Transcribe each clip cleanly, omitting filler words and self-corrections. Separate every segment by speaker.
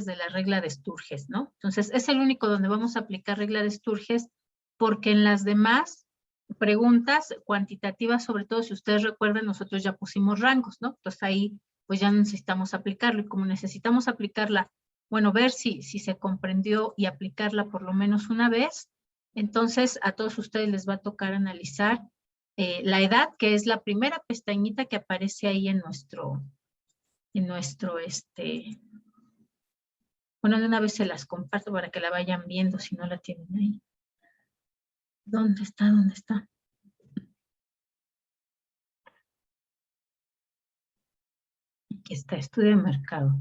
Speaker 1: de la regla de Sturges, ¿no? Entonces, es el único donde vamos a aplicar regla de Sturges, porque en las demás preguntas cuantitativas, sobre todo si ustedes recuerdan, nosotros ya pusimos rangos, ¿no? Entonces ahí pues ya necesitamos aplicarlo, y como necesitamos aplicarla, bueno, ver si se comprendió y aplicarla por lo menos una vez, entonces a todos ustedes les va a tocar analizar la edad, que es la primera pestañita que aparece ahí en nuestro, bueno, de una vez se las comparto para que la vayan viendo si no la tienen ahí. ¿Dónde está? ¿Dónde está? Aquí está, estudio de mercado.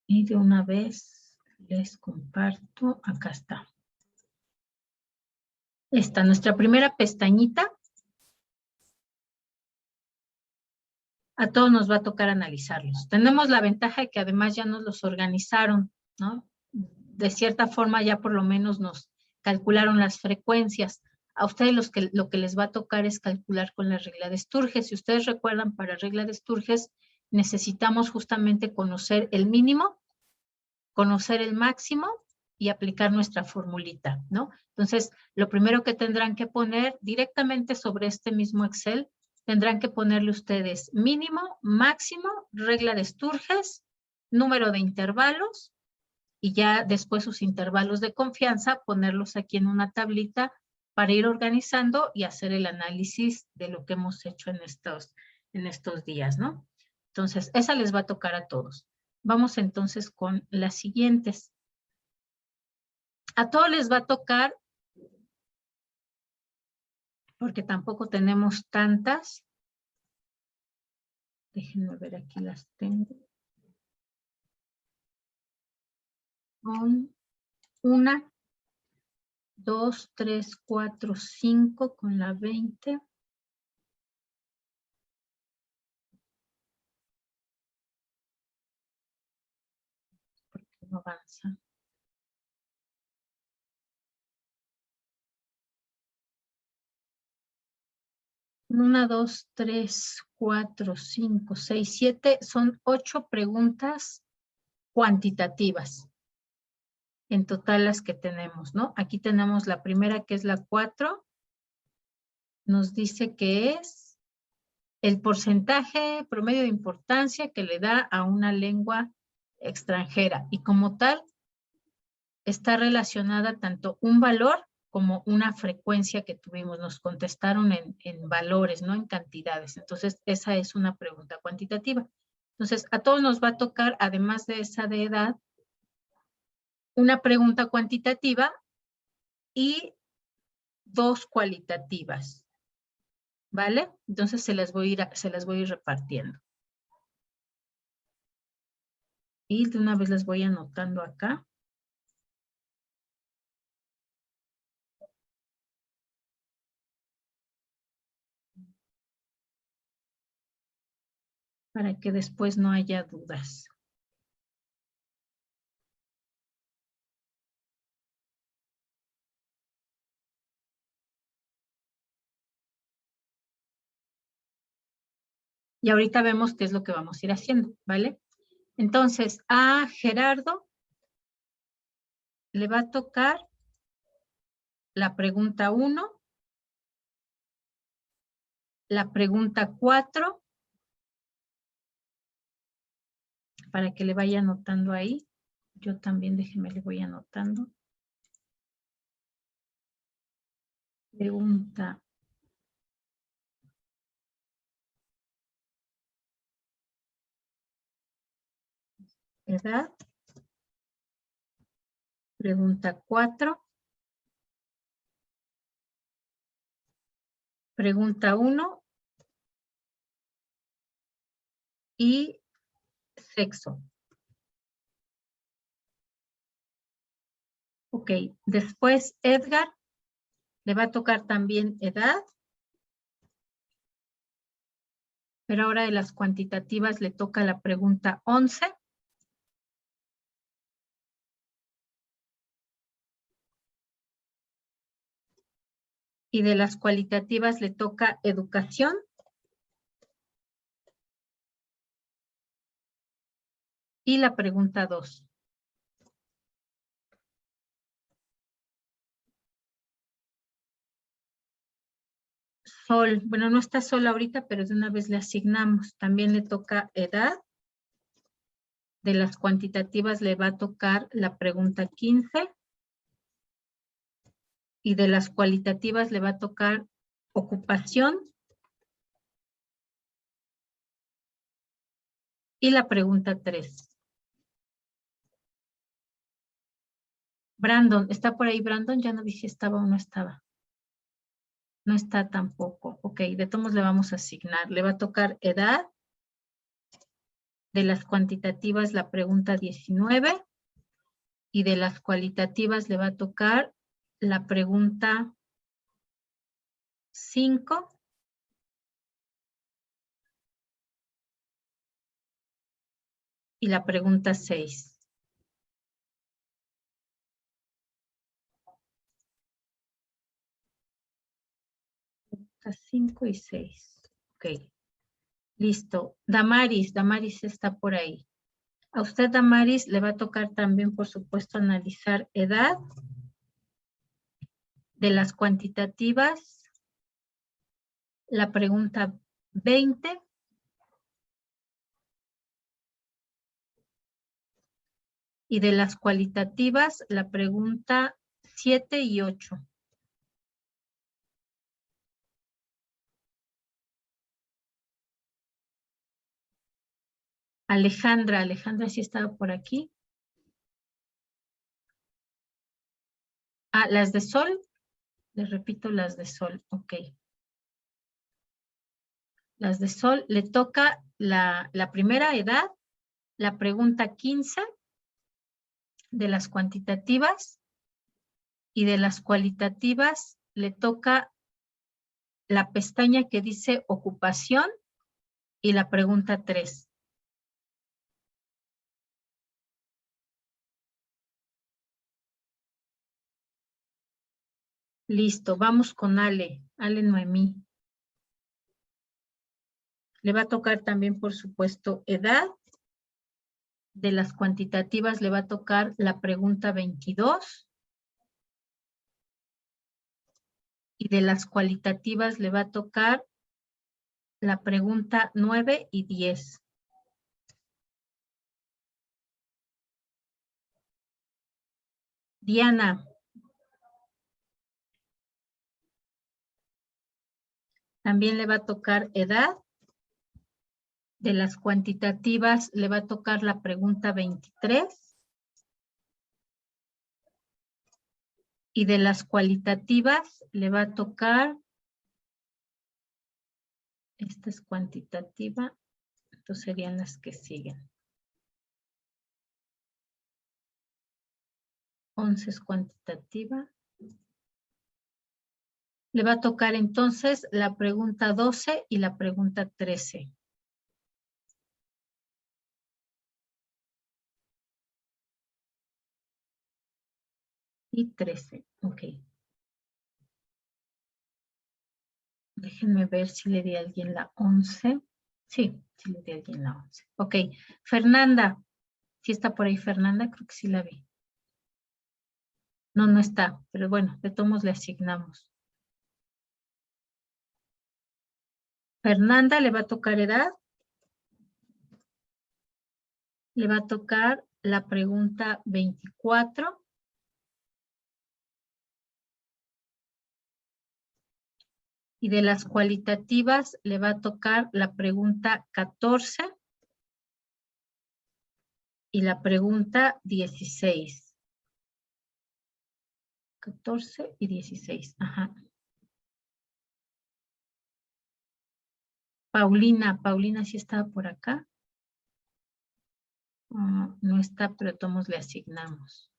Speaker 1: Y de una vez les comparto, acá está. Esta, nuestra primera pestañita. A todos nos va a tocar analizarlos. Tenemos la ventaja de que además ya nos los organizaron, ¿no? De cierta forma ya por lo menos nos calcularon las frecuencias. A ustedes lo que les va a tocar es calcular con la regla de Sturges. Si ustedes recuerdan, para regla de Sturges necesitamos justamente conocer el mínimo, conocer el máximo y aplicar nuestra formulita, ¿no? Entonces, lo primero que tendrán que poner directamente sobre este mismo Excel, tendrán que ponerle ustedes mínimo, máximo, regla de Sturges, número de intervalos, y ya después sus intervalos de confianza, ponerlos aquí en una tablita para ir organizando y hacer el análisis de lo que hemos hecho en estos días, ¿no? Entonces, esa les va a tocar a todos. Vamos entonces con las siguientes. A todos les va a tocar, porque tampoco tenemos tantas. Déjenme ver, aquí las tengo. Con 1, 2, 3, 4, 5 con la 20. ¿Por qué no avanza? 1, 2, 3, 4, 5, 6, 7. Son 8 preguntas cuantitativas. En total las que tenemos, ¿no? Aquí tenemos la primera, que es la 4. Nos dice que es el porcentaje promedio de importancia que le da a una lengua extranjera. Y como tal, está relacionada tanto un valor como una frecuencia que tuvimos. Nos contestaron en valores, no en cantidades. Entonces, esa es una pregunta cuantitativa. Entonces, a todos nos va a tocar, además de esa de edad, una pregunta cuantitativa y 2 cualitativas. ¿Vale? Entonces, se las voy a ir repartiendo. Y de una vez les voy anotando acá. Para que después no haya dudas. Y ahorita vemos qué es lo que vamos a ir haciendo, ¿vale? Entonces, a Gerardo le va a tocar la pregunta 1, la pregunta 4, para que le vaya anotando ahí. Yo también, déjenme, le voy anotando. Pregunta. ¿Edad? Pregunta 4. Pregunta 1. Y sexo. Ok, después Edgar le va a tocar también edad. Pero ahora de las cuantitativas le toca la pregunta 11. Y de las cualitativas le toca educación. y la pregunta 2. Sol, bueno, no está Sol ahorita, pero de una vez le asignamos. También le toca edad. De las cuantitativas le va a tocar la pregunta 15. Y de las cualitativas le va a tocar ocupación. Y la pregunta 3. Brandon, ¿está por ahí Brandon? Ya no dije si estaba o no estaba. No está tampoco. Ok, de todos le vamos a asignar. Le va a tocar edad. De las cuantitativas la pregunta 19. Y de las cualitativas le va a tocar la pregunta 5. Y la pregunta 6. 5 y 6. Ok. Listo. Damaris está por ahí. A usted, Damaris, le va a tocar también, por supuesto, analizar edad. De las cuantitativas, la pregunta 20. Y de las cualitativas, la pregunta 7 y 8. Alejandra sí estaba por aquí. Ah, las de Sol. Les repito, las de Sol. Ok. Las de Sol le toca la primera edad, la pregunta 15 de las cuantitativas, y de las cualitativas le toca la pestaña que dice ocupación y la pregunta 3. Listo, vamos con Ale Noemí. Le va a tocar también, por supuesto, edad. De las cuantitativas le va a tocar la pregunta 22. Y de las cualitativas le va a tocar la pregunta 9 y 10. Diana. También le va a tocar edad. De las cuantitativas le va a tocar la pregunta 23. Y de las cualitativas le va a tocar, esta es cuantitativa, entonces serían las que siguen. 11 es cuantitativa. Le va a tocar entonces la pregunta 12 y la pregunta 13. Y 13, ok. Déjenme ver si le di a alguien la 11. Sí le di a alguien la 11. Ok, Fernanda. ¿Sí está por ahí Fernanda? Creo que sí la vi. No, no está, pero bueno, de todos le asignamos. Fernanda le va a tocar edad. Le va a tocar la pregunta 24. Y de las cualitativas le va a tocar la pregunta 14 y la pregunta 16. 14 y 16, ajá. Paulina sí estaba por acá. No está, pero todos le asignamos.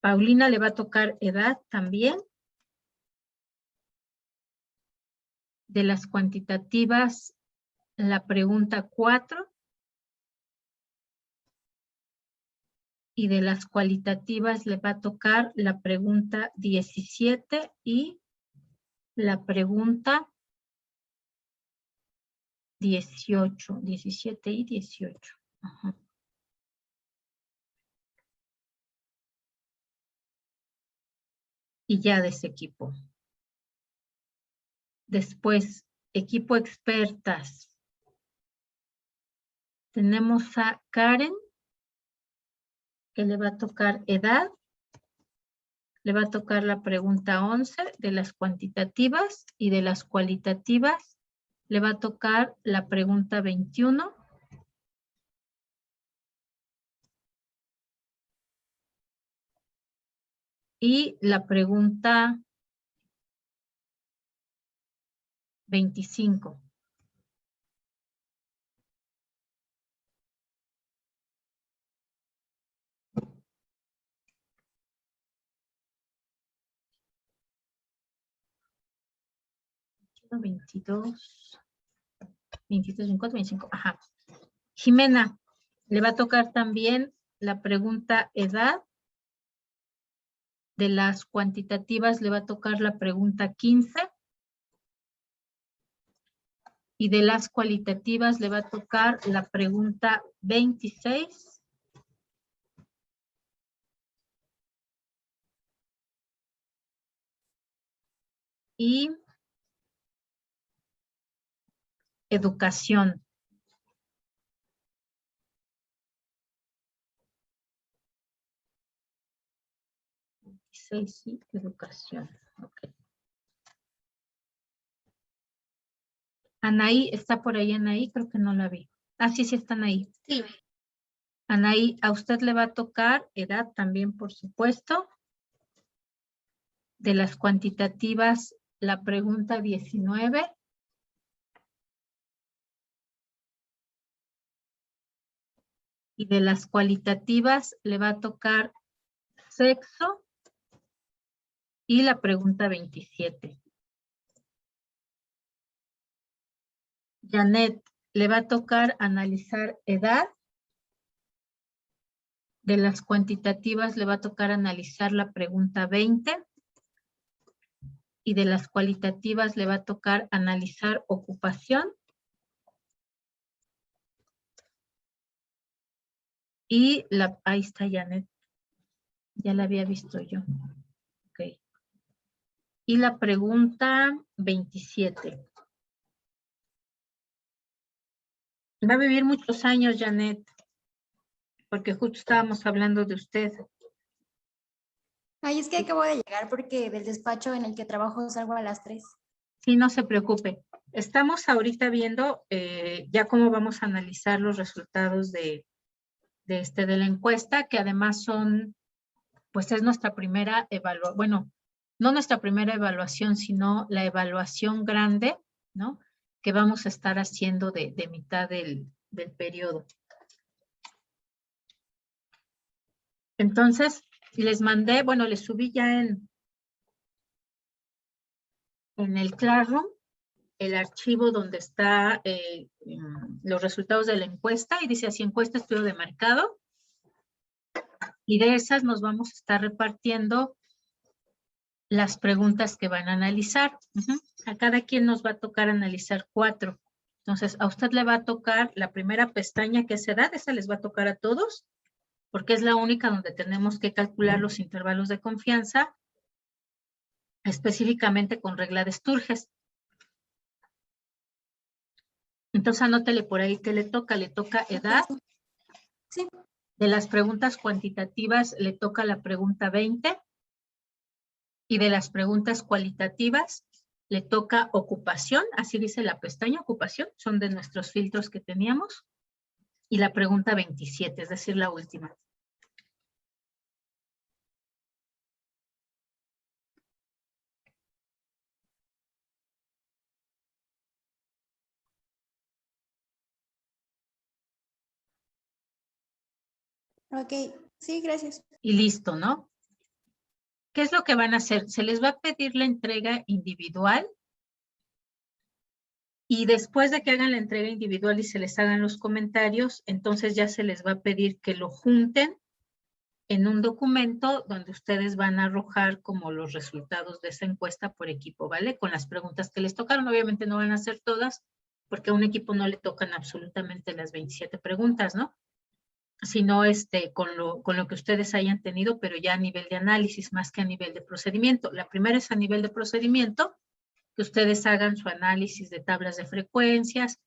Speaker 1: Paulina le va a tocar edad también. De las cuantitativas, la pregunta 4. Y de las cualitativas le va a tocar la pregunta 17 y la pregunta 18, 17 y 18. Ajá. Y ya de ese equipo. Después, equipo expertas. Tenemos a Karen, que le va a tocar edad. Le va a tocar la pregunta 11 de las cuantitativas, y de las cualitativas le va a tocar la pregunta 21. Y la pregunta 25. ¿22? 23, 24, 25. Ajá. Jimena, le va a tocar también la pregunta edad. De las cuantitativas le va a tocar la pregunta 15. Y de las cualitativas le va a tocar la pregunta 26. Y educación. Sí, educación. Okay. Anaí, ¿está por ahí Anaí? Creo que no la vi. Ah, sí, sí están ahí.
Speaker 2: Sí.
Speaker 1: Anaí, a usted le va a tocar edad también, por supuesto. De las cuantitativas, la pregunta 19. Y de las cualitativas le va a tocar sexo y la pregunta 27. Janet, le va a tocar analizar edad. De las cuantitativas le va a tocar analizar la pregunta 20. Y de las cualitativas le va a tocar analizar ocupación. Y ahí está Janet. Ya la había visto yo. Ok. Y la pregunta 27. Va a vivir muchos años, Janet, porque justo estábamos hablando de usted.
Speaker 2: Ay, es que acabo de llegar porque del despacho en el que trabajo salgo a las 3.
Speaker 1: Sí, no se preocupe. Estamos ahorita viendo ya cómo vamos a analizar los resultados de la encuesta, que además son, pues es nuestra primera evaluación, bueno, no nuestra primera evaluación, sino la evaluación grande, ¿no? Que vamos a estar haciendo de mitad del periodo. Entonces, les mandé, bueno, les subí ya en el Classroom el archivo donde está los resultados de la encuesta, y dice así: encuesta estudio de mercado. Y de esas nos vamos a estar repartiendo las preguntas que van a analizar. A cada quien nos va a tocar analizar 4. Entonces, a usted le va a tocar la primera pestaña, que es edad. Esa les va a tocar a todos, porque es la única donde tenemos que calcular los intervalos de confianza, específicamente con regla de Sturges. Entonces, anótele por ahí que le toca edad.
Speaker 2: Sí.
Speaker 1: De las preguntas cuantitativas le toca la pregunta 20. Y de las preguntas cualitativas le toca ocupación, así dice la pestaña, ocupación, son de nuestros filtros que teníamos. Y la pregunta 27, es decir, la última.
Speaker 2: Ok, sí, gracias.
Speaker 1: Y listo, ¿no? ¿Qué es lo que van a hacer? Se les va a pedir la entrega individual, y después de que hagan la entrega individual y se les hagan los comentarios, entonces ya se les va a pedir que lo junten en un documento donde ustedes van a arrojar como los resultados de esa encuesta por equipo, ¿vale? Con las preguntas que les tocaron. Obviamente no van a hacer todas, porque a un equipo no le tocan absolutamente las 27 preguntas, ¿no? Sino con lo que ustedes hayan tenido, pero ya a nivel de análisis más que a nivel de procedimiento. La primera es a nivel de procedimiento, que ustedes hagan su análisis de tablas de frecuencias,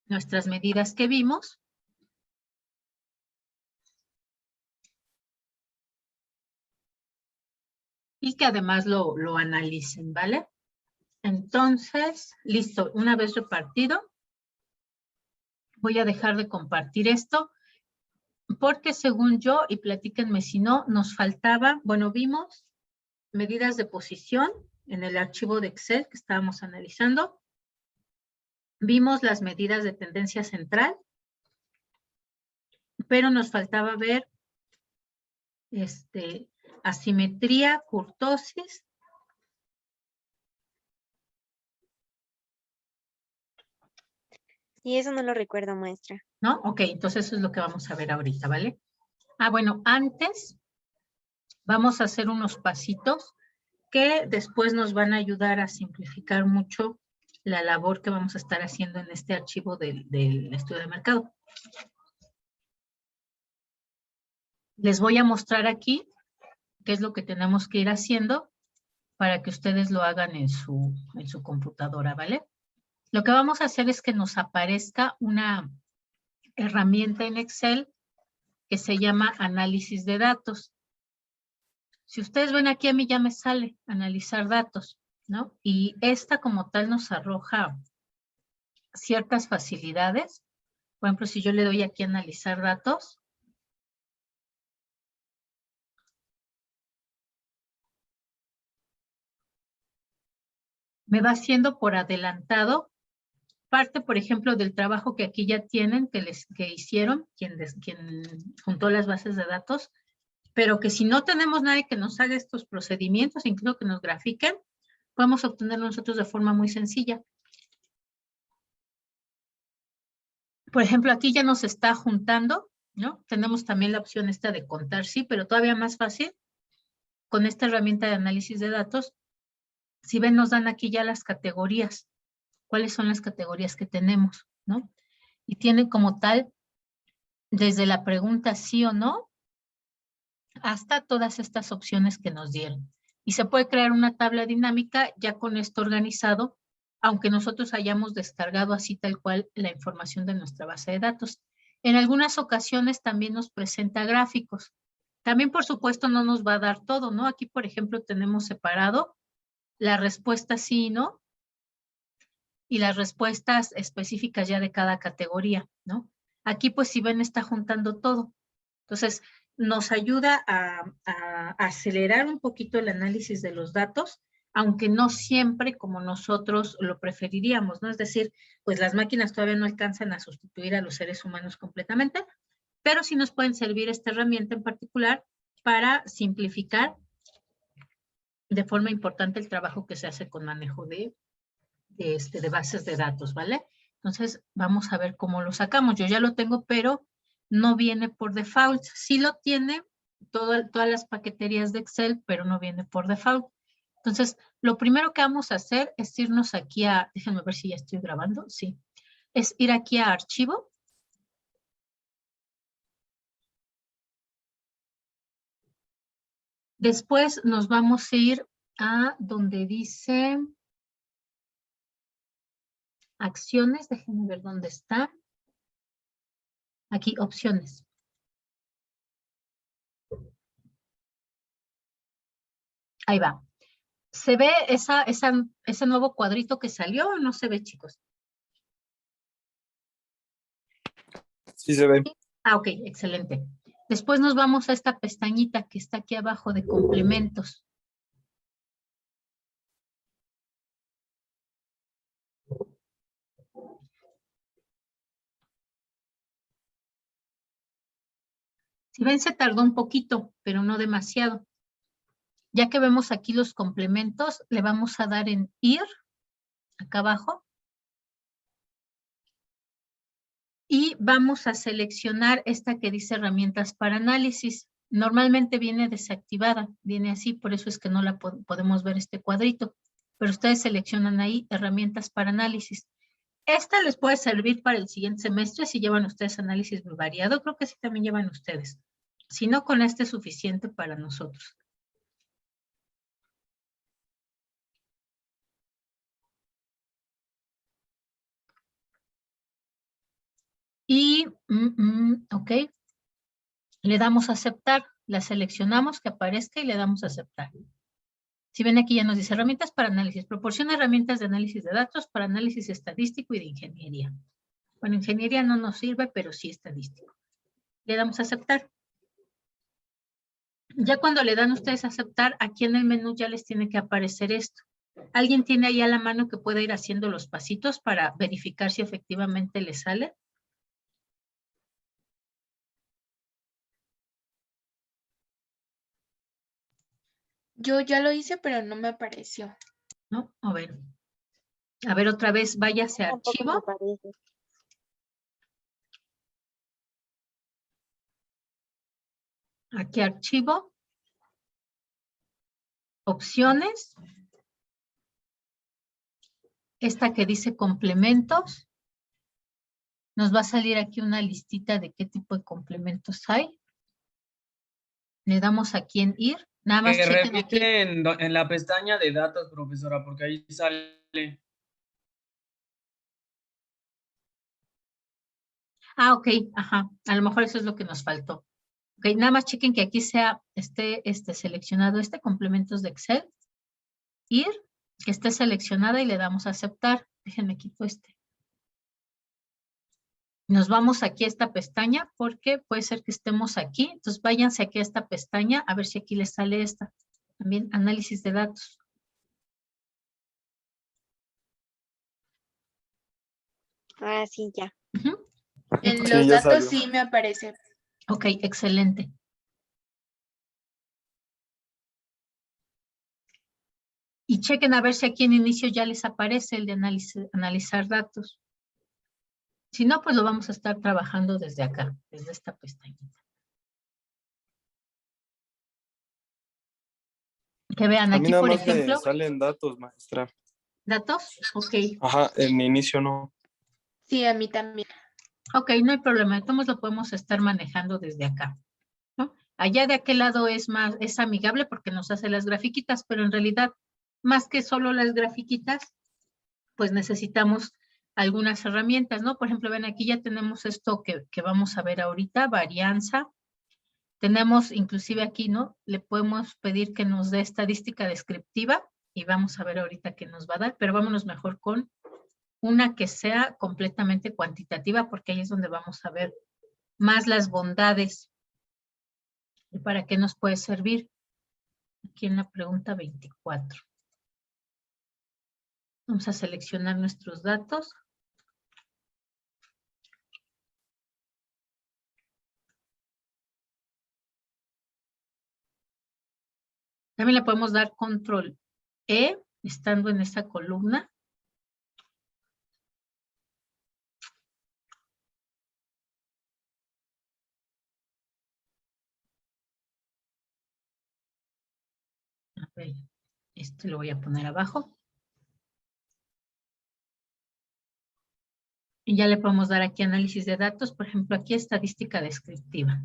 Speaker 1: nuestras medidas que vimos. Y que además lo analicen, ¿vale? Entonces, listo, una vez repartido, voy a dejar de compartir esto, porque según yo, y platíquenme si no, nos faltaba, bueno, vimos medidas de posición en el archivo de Excel que estábamos analizando. Vimos las medidas de tendencia central, pero nos faltaba ver asimetría, kurtosis.
Speaker 3: Y eso no lo recuerdo, maestra.
Speaker 1: ¿No? Ok, entonces eso es lo que vamos a ver ahorita, ¿vale? Ah, bueno, antes vamos a hacer unos pasitos que después nos van a ayudar a simplificar mucho la labor que vamos a estar haciendo en este archivo del estudio de mercado. Les voy a mostrar aquí qué es lo que tenemos que ir haciendo para que ustedes lo hagan en su computadora, ¿vale? Lo que vamos a hacer es que nos aparezca una herramienta en Excel que se llama análisis de datos. Si ustedes ven aquí, a mí ya me sale analizar datos, ¿no? Y esta como tal nos arroja ciertas facilidades. Por ejemplo, si yo le doy aquí a analizar datos, me va haciendo por adelantado parte, por ejemplo, del trabajo que aquí ya tienen, que hicieron, quien juntó las bases de datos, pero que si no tenemos nadie que nos haga estos procedimientos, incluso que nos grafiquen, podemos obtenerlo nosotros de forma muy sencilla. Por ejemplo, aquí ya nos está juntando, ¿no? Tenemos también la opción esta de contar, sí, pero todavía más fácil con esta herramienta de análisis de datos. Si ven, nos dan aquí ya las categorías. ¿Cuáles son las categorías que tenemos, no? Y tiene como tal, desde la pregunta sí o no, hasta todas estas opciones que nos dieron. Y se puede crear una tabla dinámica ya con esto organizado, aunque nosotros hayamos descargado así tal cual la información de nuestra base de datos. En algunas ocasiones también nos presenta gráficos. También, por supuesto, no nos va a dar todo, ¿no? Aquí, por ejemplo, tenemos separado la respuesta sí y no y las respuestas específicas ya de cada categoría, ¿no? Aquí, pues, si ven, está juntando todo. Entonces, nos ayuda a acelerar un poquito el análisis de los datos, aunque no siempre como nosotros lo preferiríamos, ¿no? Es decir, pues las máquinas todavía no alcanzan a sustituir a los seres humanos completamente, pero sí nos pueden servir esta herramienta en particular para simplificar de forma importante el trabajo que se hace con manejo de bases de datos, ¿vale? Entonces, vamos a ver cómo lo sacamos. Yo ya lo tengo, pero no viene por default. Sí lo tiene todas las paqueterías de Excel, pero no viene por default. Entonces, lo primero que vamos a hacer es irnos aquí a, déjenme ver si ya estoy grabando, sí. Es ir aquí a archivo. Después nos vamos a ir a donde dice acciones, déjenme ver dónde está. Aquí, opciones. Ahí va. ¿Se ve ese nuevo cuadrito que salió o no se ve, chicos?
Speaker 4: Sí se ve.
Speaker 1: Ah, ok, excelente. Después nos vamos a esta pestañita que está aquí abajo de complementos. Si ven, se tardó un poquito, pero no demasiado. Ya que vemos aquí los complementos, le vamos a dar en ir, acá abajo. Y vamos a seleccionar esta que dice herramientas para análisis. Normalmente viene desactivada, viene así, por eso es que no la podemos ver este cuadrito. Pero ustedes seleccionan ahí herramientas para análisis. Esta les puede servir para el siguiente semestre si llevan ustedes análisis muy variado. Creo que sí también llevan ustedes. Si no, con este es suficiente para nosotros. Y, ok. Le damos a aceptar. La seleccionamos que aparezca y le damos a aceptar. Si ven aquí ya nos dice herramientas para análisis. Proporciona herramientas de análisis de datos para análisis estadístico y de ingeniería. Bueno, ingeniería no nos sirve, pero sí estadístico. Le damos a aceptar. Ya cuando le dan ustedes a aceptar, aquí en el menú ya les tiene que aparecer esto. ¿Alguien tiene ahí a la mano que pueda ir haciendo los pasitos para verificar si efectivamente le sale?
Speaker 3: Yo ya lo hice, pero no me apareció.
Speaker 1: ¿No? A ver otra vez, váyase a
Speaker 5: Tampoco me
Speaker 1: archivo.
Speaker 5: parece.
Speaker 1: Aquí archivo. Opciones. Esta que dice complementos. Nos va a salir aquí una listita de qué tipo de complementos hay. Le damos aquí en ir. Nada más
Speaker 6: Que
Speaker 1: chequen aquí.
Speaker 6: repite en la pestaña de datos, profesora, porque ahí sale.
Speaker 1: Ah, ok, ajá. A lo mejor eso es lo que nos faltó. Ok, nada más chequen que aquí sea esté seleccionado complementos de Excel. Ir, que esté seleccionada y le damos a aceptar. Déjenme quito este. Nos vamos aquí a esta pestaña porque puede ser que estemos aquí. Entonces váyanse aquí a esta pestaña a ver si aquí les sale esta. También análisis de datos.
Speaker 5: Ah, sí, ya.
Speaker 1: Ujú.
Speaker 3: En
Speaker 4: Sí,
Speaker 3: los
Speaker 4: ya
Speaker 3: datos
Speaker 4: salió.
Speaker 3: sí me aparece.
Speaker 1: Ok, excelente. Y chequen a ver si aquí en inicio ya les aparece el de analizar datos. Si no, pues lo vamos a estar trabajando desde acá, desde esta pestañita. Que vean
Speaker 4: A mí
Speaker 1: aquí,
Speaker 4: nada
Speaker 1: por
Speaker 4: más
Speaker 1: ejemplo,
Speaker 4: me salen datos, maestra.
Speaker 1: datos. Ok,
Speaker 4: Ajá, en inicio no.
Speaker 3: Sí, a mí también.
Speaker 1: ok, no hay problema. Entonces lo podemos estar manejando desde acá, ¿no? Allá de aquel lado es amigable porque nos hace las grafiquitas, pero en realidad, más que solo las grafiquitas, pues necesitamos algunas herramientas, ¿no? Por ejemplo, ven aquí ya tenemos esto que vamos a ver ahorita, varianza. Tenemos inclusive aquí, ¿no? Le podemos pedir que nos dé estadística descriptiva y vamos a ver ahorita qué nos va a dar, pero vámonos mejor con una que sea completamente cuantitativa porque ahí es donde vamos a ver más las bondades y para qué nos puede servir. Aquí en la pregunta 24. Vamos a seleccionar nuestros datos. También le podemos dar control E, estando en esa columna. A ver, este lo voy a poner abajo. Y ya le podemos dar aquí análisis de datos, por ejemplo, aquí estadística descriptiva.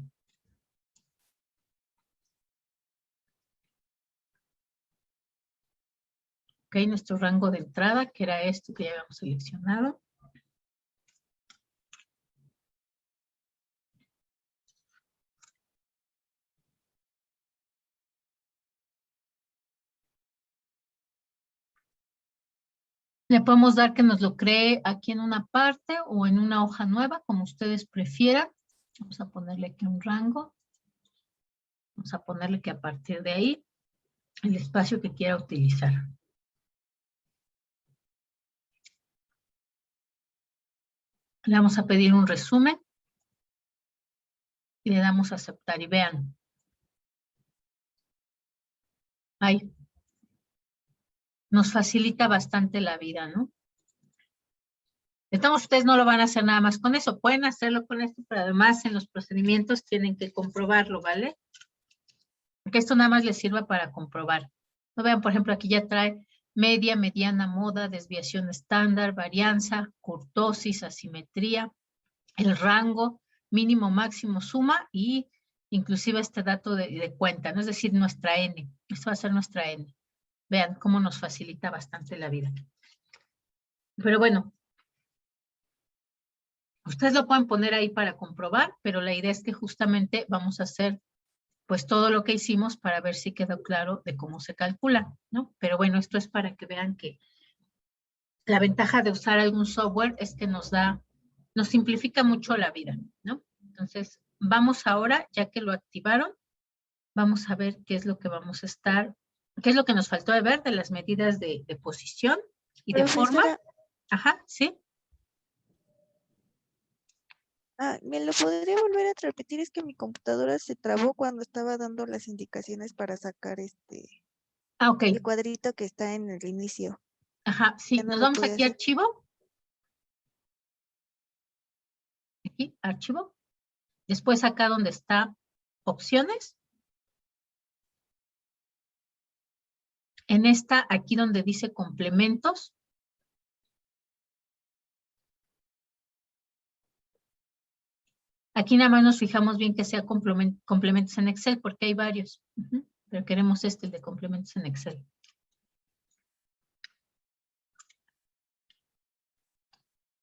Speaker 1: Ok, nuestro rango de entrada, que era esto que ya habíamos seleccionado. Le podemos dar que nos lo cree aquí en una parte o en una hoja nueva, como ustedes prefieran. Vamos a ponerle aquí un rango. Vamos a ponerle que a partir de ahí, el espacio que quiera utilizar. Le vamos a pedir un resumen. Y le damos a aceptar y vean. Ahí. Nos facilita bastante la vida, ¿no? Entonces ustedes no lo van a hacer nada más con eso. Pueden hacerlo con esto, pero además en los procedimientos tienen que comprobarlo, ¿vale? Porque esto nada más les sirva para comprobar. No vean, por ejemplo, aquí ya trae media, mediana, moda, desviación estándar, varianza, kurtosis, asimetría, el rango, mínimo, máximo, suma y inclusive este dato de cuenta, ¿no? Es decir, nuestra N. Esto va a ser nuestra N. Vean cómo nos facilita bastante la vida. Pero bueno, ustedes lo pueden poner ahí para comprobar, pero la idea es que justamente vamos a hacer pues todo lo que hicimos para ver si quedó claro de cómo se calcula, ¿no? Pero bueno, esto es para que vean que la ventaja de usar algún software es que nos simplifica mucho la vida, ¿no? Entonces, vamos ahora, ya que lo activaron, vamos a ver qué es lo que vamos a estar, qué es lo que nos faltó de ver de las medidas de posición y de forma. Ajá, sí.
Speaker 7: ¿Me lo podría volver a repetir? Es que mi computadora se trabó cuando estaba dando las indicaciones para sacar
Speaker 1: Ok.
Speaker 7: el cuadrito que está en el inicio.
Speaker 1: Ajá, sí,
Speaker 7: Ya no
Speaker 1: nos
Speaker 7: lo
Speaker 1: vamos
Speaker 7: pude
Speaker 1: aquí a
Speaker 7: hacer.
Speaker 1: archivo. Aquí, archivo. Después acá donde está opciones. En esta, aquí donde dice complementos. Aquí nada más nos fijamos bien que sea complementos en Excel porque hay varios. Pero queremos el de complementos en Excel.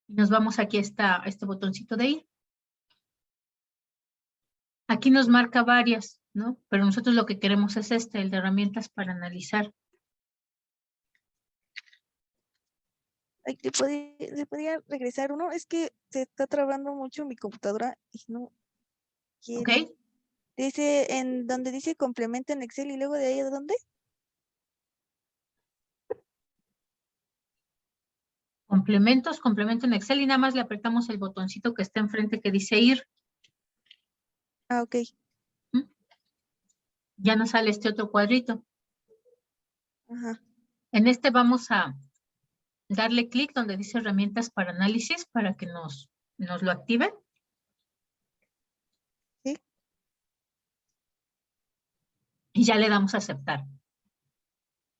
Speaker 1: Nos vamos aquí a este botoncito de ir. Aquí nos marca varias, ¿no? Pero nosotros lo que queremos es el de herramientas para analizar.
Speaker 7: Ay, ¿le podría regresar uno? Es que se está trabando mucho mi computadora y no quiere.
Speaker 1: ¿Ok?
Speaker 7: Dice, en donde dice complemento en Excel y luego de ahí, ¿a dónde?
Speaker 1: Complementos, complemento en Excel y nada más le apretamos el botoncito que está enfrente que dice ir.
Speaker 7: Ok.
Speaker 1: Ya nos sale este otro cuadrito.
Speaker 7: Ajá.
Speaker 1: En este vamos a darle clic donde dice herramientas para análisis para que nos lo active.
Speaker 7: Sí.
Speaker 1: Y ya le damos a aceptar.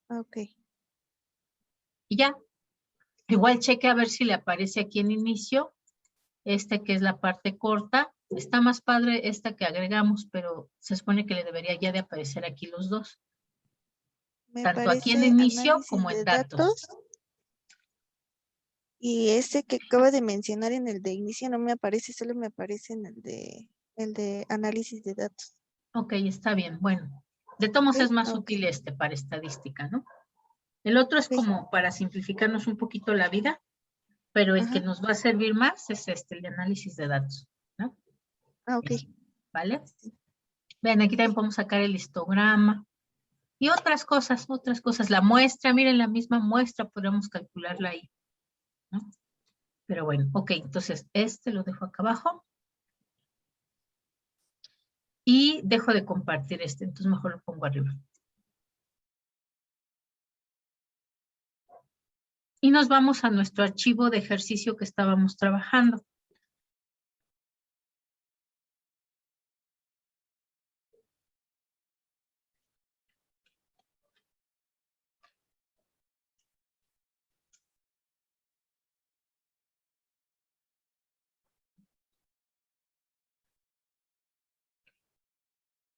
Speaker 7: Ok.
Speaker 1: Y ya. Igual cheque a ver si le aparece aquí en inicio. Que es la parte corta. Está más padre esta que agregamos, pero se supone que le debería ya de aparecer aquí los dos.
Speaker 7: Me
Speaker 1: Tanto aquí en
Speaker 7: parece
Speaker 1: inicio
Speaker 7: análisis
Speaker 1: como en
Speaker 7: de
Speaker 1: datos.
Speaker 7: Y ese que acaba de mencionar en el de inicio no me aparece, solo me aparece en el de análisis de datos.
Speaker 1: Ok, está bien. Bueno, de todos modos es más
Speaker 7: Ok.
Speaker 1: útil para estadística, ¿no? El otro es
Speaker 7: Ok.
Speaker 1: como para simplificarnos un poquito la vida, pero el que
Speaker 7: Ajá.
Speaker 1: nos va a servir más es el de análisis de datos, ¿no?
Speaker 7: Ok.
Speaker 1: ¿Vale? Vean, aquí también podemos sacar el histograma y otras cosas. La muestra, miren, la misma muestra podemos calcularla ahí, ¿no? Pero bueno, ok, entonces lo dejo acá abajo. Y dejo de compartir entonces mejor lo pongo arriba. Y nos vamos a nuestro archivo de ejercicio que estábamos trabajando.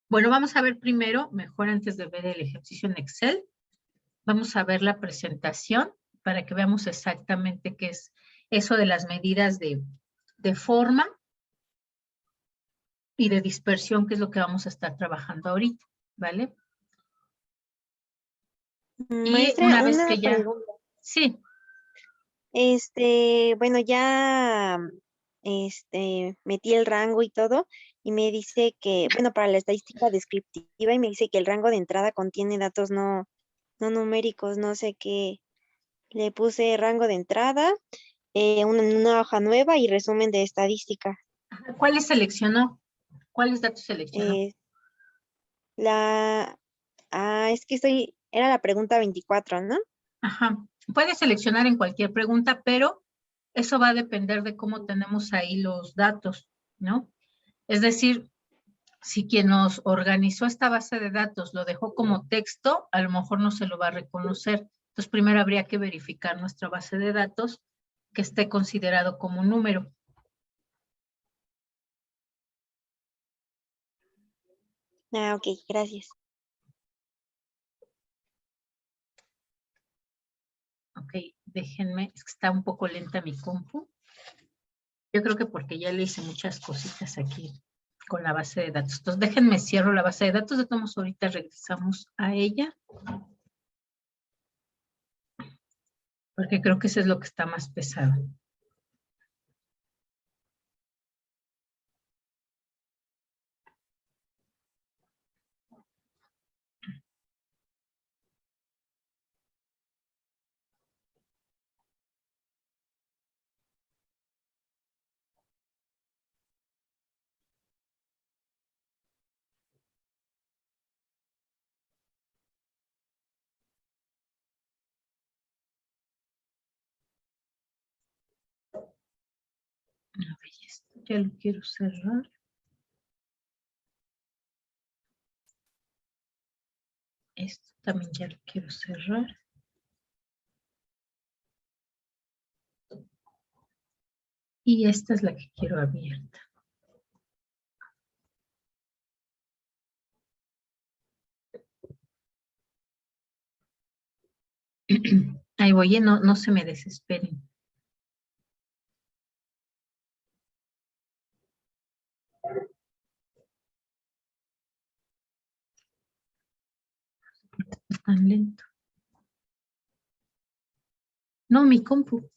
Speaker 1: Bueno, vamos a ver primero, mejor antes de ver el ejercicio en Excel, vamos a ver la presentación para que veamos exactamente qué es eso de las medidas de forma y de dispersión, que es lo que vamos a estar trabajando ahorita, ¿vale? Y
Speaker 5: Maestra,
Speaker 1: una vez
Speaker 5: una
Speaker 1: que ya...
Speaker 5: pregunta.
Speaker 1: Sí,
Speaker 5: Bueno, ya metí el rango y todo, y me dice que, bueno, para la estadística descriptiva, y me dice que el rango de entrada contiene datos no numéricos, no sé qué. Le puse rango de entrada, una hoja nueva y resumen de estadística.
Speaker 1: ¿cuáles seleccionó? ¿Cuáles datos seleccionó?
Speaker 5: Eh, es que era la pregunta 24, ¿no?
Speaker 1: Ajá. Puedes seleccionar en cualquier pregunta, pero eso va a depender de cómo tenemos ahí los datos, ¿no? Es decir, si quien nos organizó esta base de datos lo dejó como texto, a lo mejor no se lo va a reconocer. Entonces, primero habría que verificar nuestra base de datos que esté considerado como un número.
Speaker 5: Ah, ok, gracias.
Speaker 1: Ok, déjenme, es que está un poco lenta mi compu. Yo creo que porque ya le hice muchas cositas aquí con la base de datos. Entonces, déjenme cierro la base de datos, de todos modos, ahorita regresamos a ella. Porque creo que eso es lo que está más pesado. A ver, esto ya lo quiero cerrar. Esto también ya lo quiero cerrar. Y esta es la que quiero abierta. Ahí voy, no se me desesperen. Es tan lento. No, mi compu.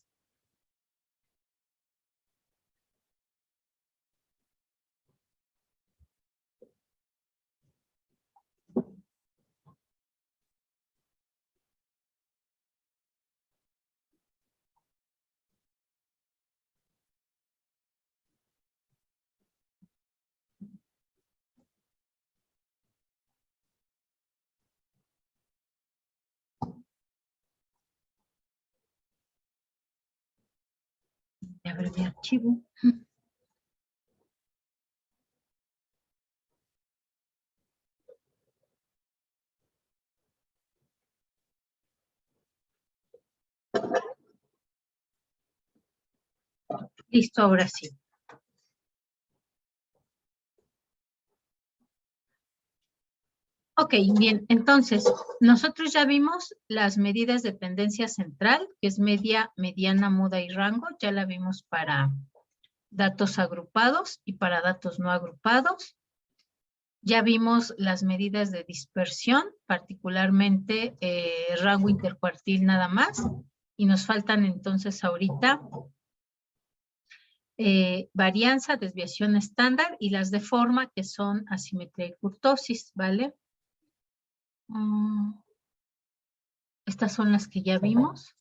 Speaker 1: A ver mi archivo. Listo, ahora sí. Ok, bien, entonces, nosotros ya vimos las medidas de tendencia central, que es media, mediana, muda y rango. Ya la vimos para datos agrupados y para datos no agrupados. Ya vimos las medidas de dispersión, particularmente rango intercuartil nada más. Y nos faltan entonces ahorita varianza, desviación estándar y las de forma que son asimetría y kurtosis, ¿vale? Estas son las que ya vimos.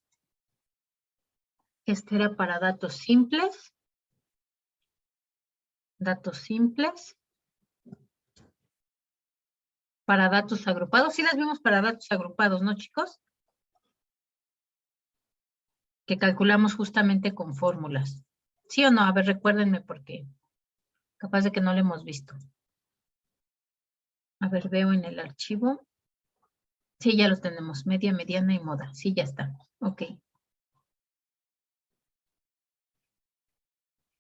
Speaker 1: Este era para datos simples. Datos simples. Para datos agrupados. Sí las vimos para datos agrupados, ¿no, chicos? Que calculamos justamente con fórmulas. ¿Sí o no? A ver, recuérdenme porque capaz de que no lo hemos visto. A ver, veo en el archivo. Sí, ya lo tenemos. Media, mediana y moda. Sí, ya está. Ok.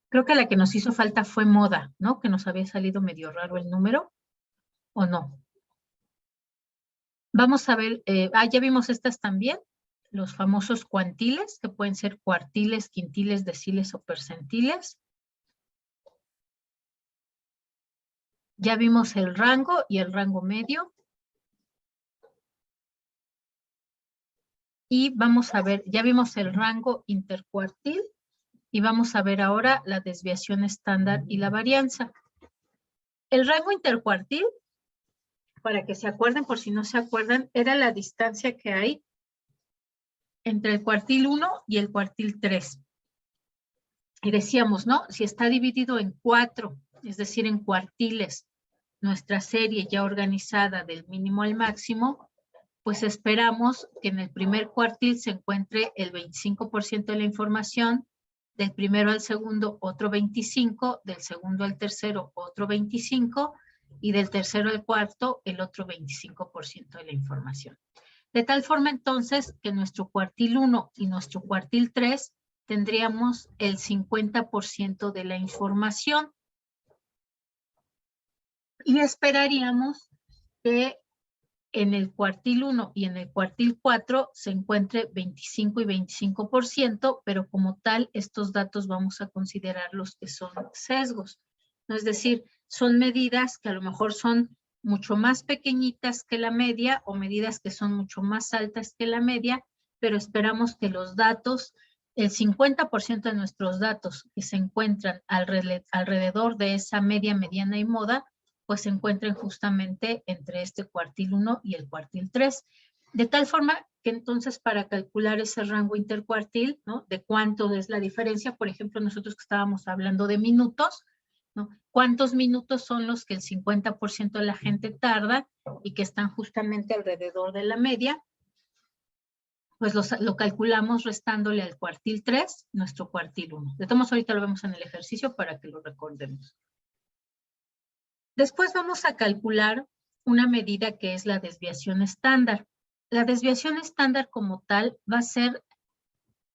Speaker 1: Creo que la que nos hizo falta fue moda, ¿no? Que nos había salido medio raro el número. ¿O no? Vamos a ver. Ya vimos estas también. Los famosos cuantiles, que pueden ser cuartiles, quintiles, deciles o percentiles. Ya vimos el rango y el rango medio. Y vamos a ver, ya vimos el rango intercuartil y vamos a ver ahora la desviación estándar y la varianza. El rango intercuartil, para que se acuerden, por si no se acuerdan, era la distancia que hay entre el cuartil 1 y el cuartil 3. Y decíamos, ¿no? Si está dividido en 4, es decir, en cuartiles, nuestra serie ya organizada del mínimo al máximo, pues esperamos que en el primer cuartil se encuentre el 25% de la información, del primero al segundo otro 25%, del segundo al tercero otro 25%, y del tercero al cuarto el otro 25% de la información. De tal forma entonces que nuestro cuartil 1 y nuestro cuartil 3 tendríamos el 50% de la información. Y esperaríamos que en el cuartil 1 y en el cuartil 4 se encuentre 25 y 25%, pero como tal, estos datos vamos a considerar los que son sesgos. ¿No? Es decir, son medidas que a lo mejor son mucho más pequeñitas que la media o medidas que son mucho más altas que la media, pero esperamos que los datos, el 50% de nuestros datos que se encuentran alrededor de esa media, mediana y moda, pues se encuentren justamente entre este cuartil 1 y el cuartil 3. De tal forma que entonces para calcular ese rango intercuartil, ¿no? De cuánto es la diferencia, por ejemplo, nosotros que estábamos hablando de minutos, ¿no? ¿Cuántos minutos son los que el 50% de la gente tarda y que están justamente alrededor de la media? Pues lo calculamos restándole al cuartil 3, nuestro cuartil 1. De todos modos, ahorita lo vemos en el ejercicio para que lo recordemos. Después vamos a calcular una medida que es la desviación estándar. La desviación estándar como tal va a ser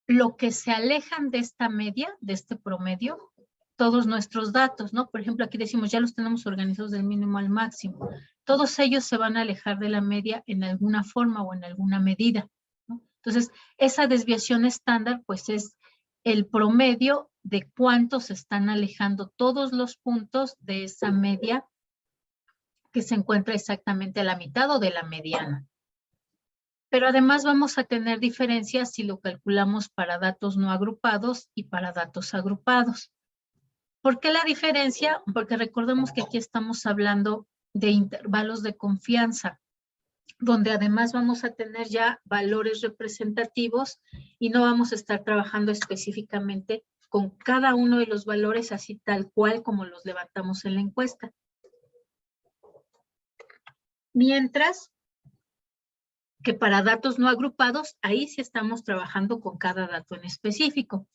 Speaker 1: lo que se alejan de esta media, de este promedio, todos nuestros datos, ¿no? Por ejemplo, aquí decimos, ya los tenemos organizados del mínimo al máximo. Todos ellos se van a alejar de la media en alguna forma o en alguna medida, ¿no? Entonces, esa desviación estándar, pues es el promedio de cuántos se están alejando todos los puntos de esa media que se encuentra exactamente a la mitad o de la mediana. Pero además vamos a tener diferencias si lo calculamos para datos no agrupados y para datos agrupados. ¿Por qué la diferencia? Porque recordemos que aquí estamos hablando de intervalos de confianza, donde además vamos a tener ya valores representativos y no vamos a estar trabajando específicamente con cada uno de los valores así tal cual como los levantamos en la encuesta. Mientras que para datos no agrupados, ahí sí estamos trabajando con cada dato en específico.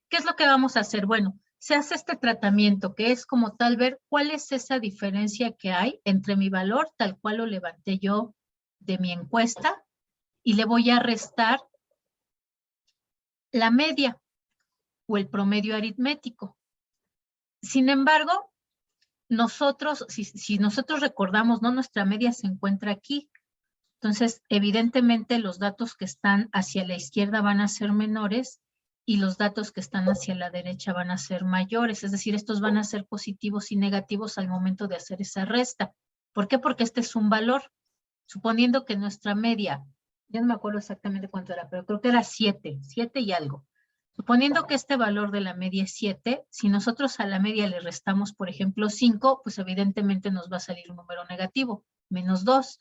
Speaker 1: ¿Qué es lo que vamos a hacer? Bueno, se hace este tratamiento que es como tal ver cuál es esa diferencia que hay entre mi valor tal cual lo levanté yo de mi encuesta y le voy a restar la media o el promedio aritmético. Sin embargo, nosotros, si nosotros recordamos, ¿no? Nuestra media se encuentra aquí. Entonces, evidentemente, los datos que están hacia la izquierda van a ser menores y los datos que están hacia la derecha van a ser mayores. Es decir, estos van a ser positivos y negativos al momento de hacer esa resta. ¿Por qué? Porque este es un valor. Suponiendo que nuestra media, ya no me acuerdo exactamente cuánto era, pero creo que era 7 y algo. Suponiendo que este valor de la media es 7, si nosotros a la media le restamos, por ejemplo, 5, pues evidentemente nos va a salir un número negativo, menos 2.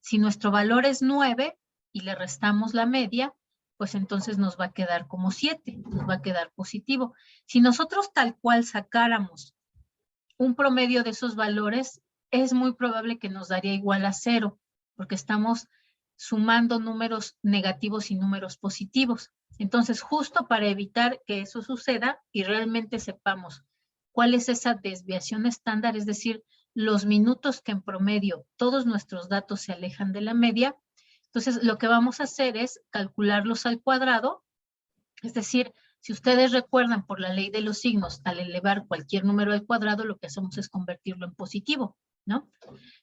Speaker 1: Si nuestro valor es 9 y le restamos la media, pues entonces nos va a quedar como 7, nos va a quedar positivo. Si nosotros tal cual sacáramos un promedio de esos valores, es muy probable que nos daría igual a 0, porque estamos sumando números negativos y números positivos. Entonces, justo para evitar que eso suceda y realmente sepamos cuál es esa desviación estándar, es decir, los minutos que en promedio todos nuestros datos se alejan de la media, entonces lo que vamos a hacer es calcularlos al cuadrado, es decir, si ustedes recuerdan por la ley de los signos, al elevar cualquier número al cuadrado, lo que hacemos es convertirlo en positivo, ¿no?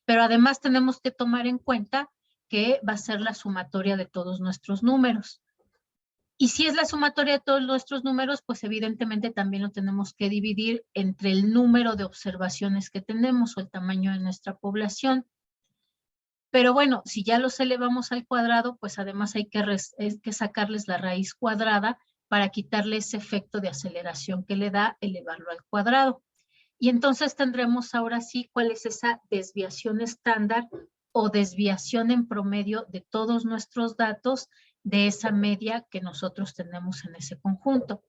Speaker 1: Pero además tenemos que tomar en cuenta que va a ser la sumatoria de todos nuestros números. Y si es la sumatoria de todos nuestros números, pues evidentemente también lo tenemos que dividir entre el número de observaciones que tenemos o el tamaño de nuestra población. Pero bueno, si ya los elevamos al cuadrado, pues además hay que sacarles la raíz cuadrada para quitarle ese efecto de aceleración que le da elevarlo al cuadrado. Y entonces tendremos ahora sí cuál es esa desviación estándar o desviación en promedio de todos nuestros datos de esa media que nosotros tenemos en ese conjunto.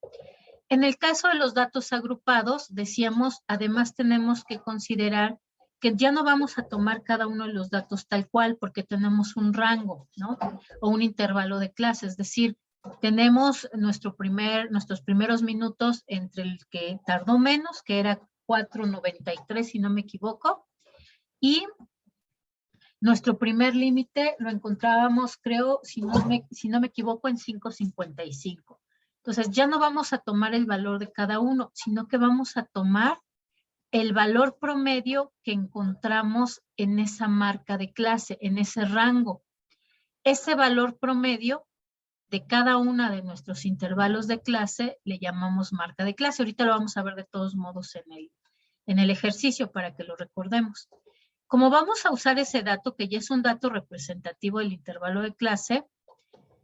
Speaker 1: En el caso de los datos agrupados, decíamos, además tenemos que considerar que ya no vamos a tomar cada uno de los datos tal cual porque tenemos un rango, ¿no? O un intervalo de clase, es decir, tenemos nuestros primeros minutos entre el que tardó menos, que era 4:93, si no me equivoco, y Nuestro primer límite lo encontrábamos, creo, si no me equivoco, en 5.55. Entonces, ya no vamos a tomar el valor de cada uno, sino que vamos a tomar el valor promedio que encontramos en esa marca de clase, en ese rango. Ese valor promedio de cada una de nuestros intervalos de clase le llamamos marca de clase. Ahorita lo vamos a ver de todos modos en el ejercicio para que lo recordemos. Como vamos a usar ese dato, que ya es un dato representativo del intervalo de clase,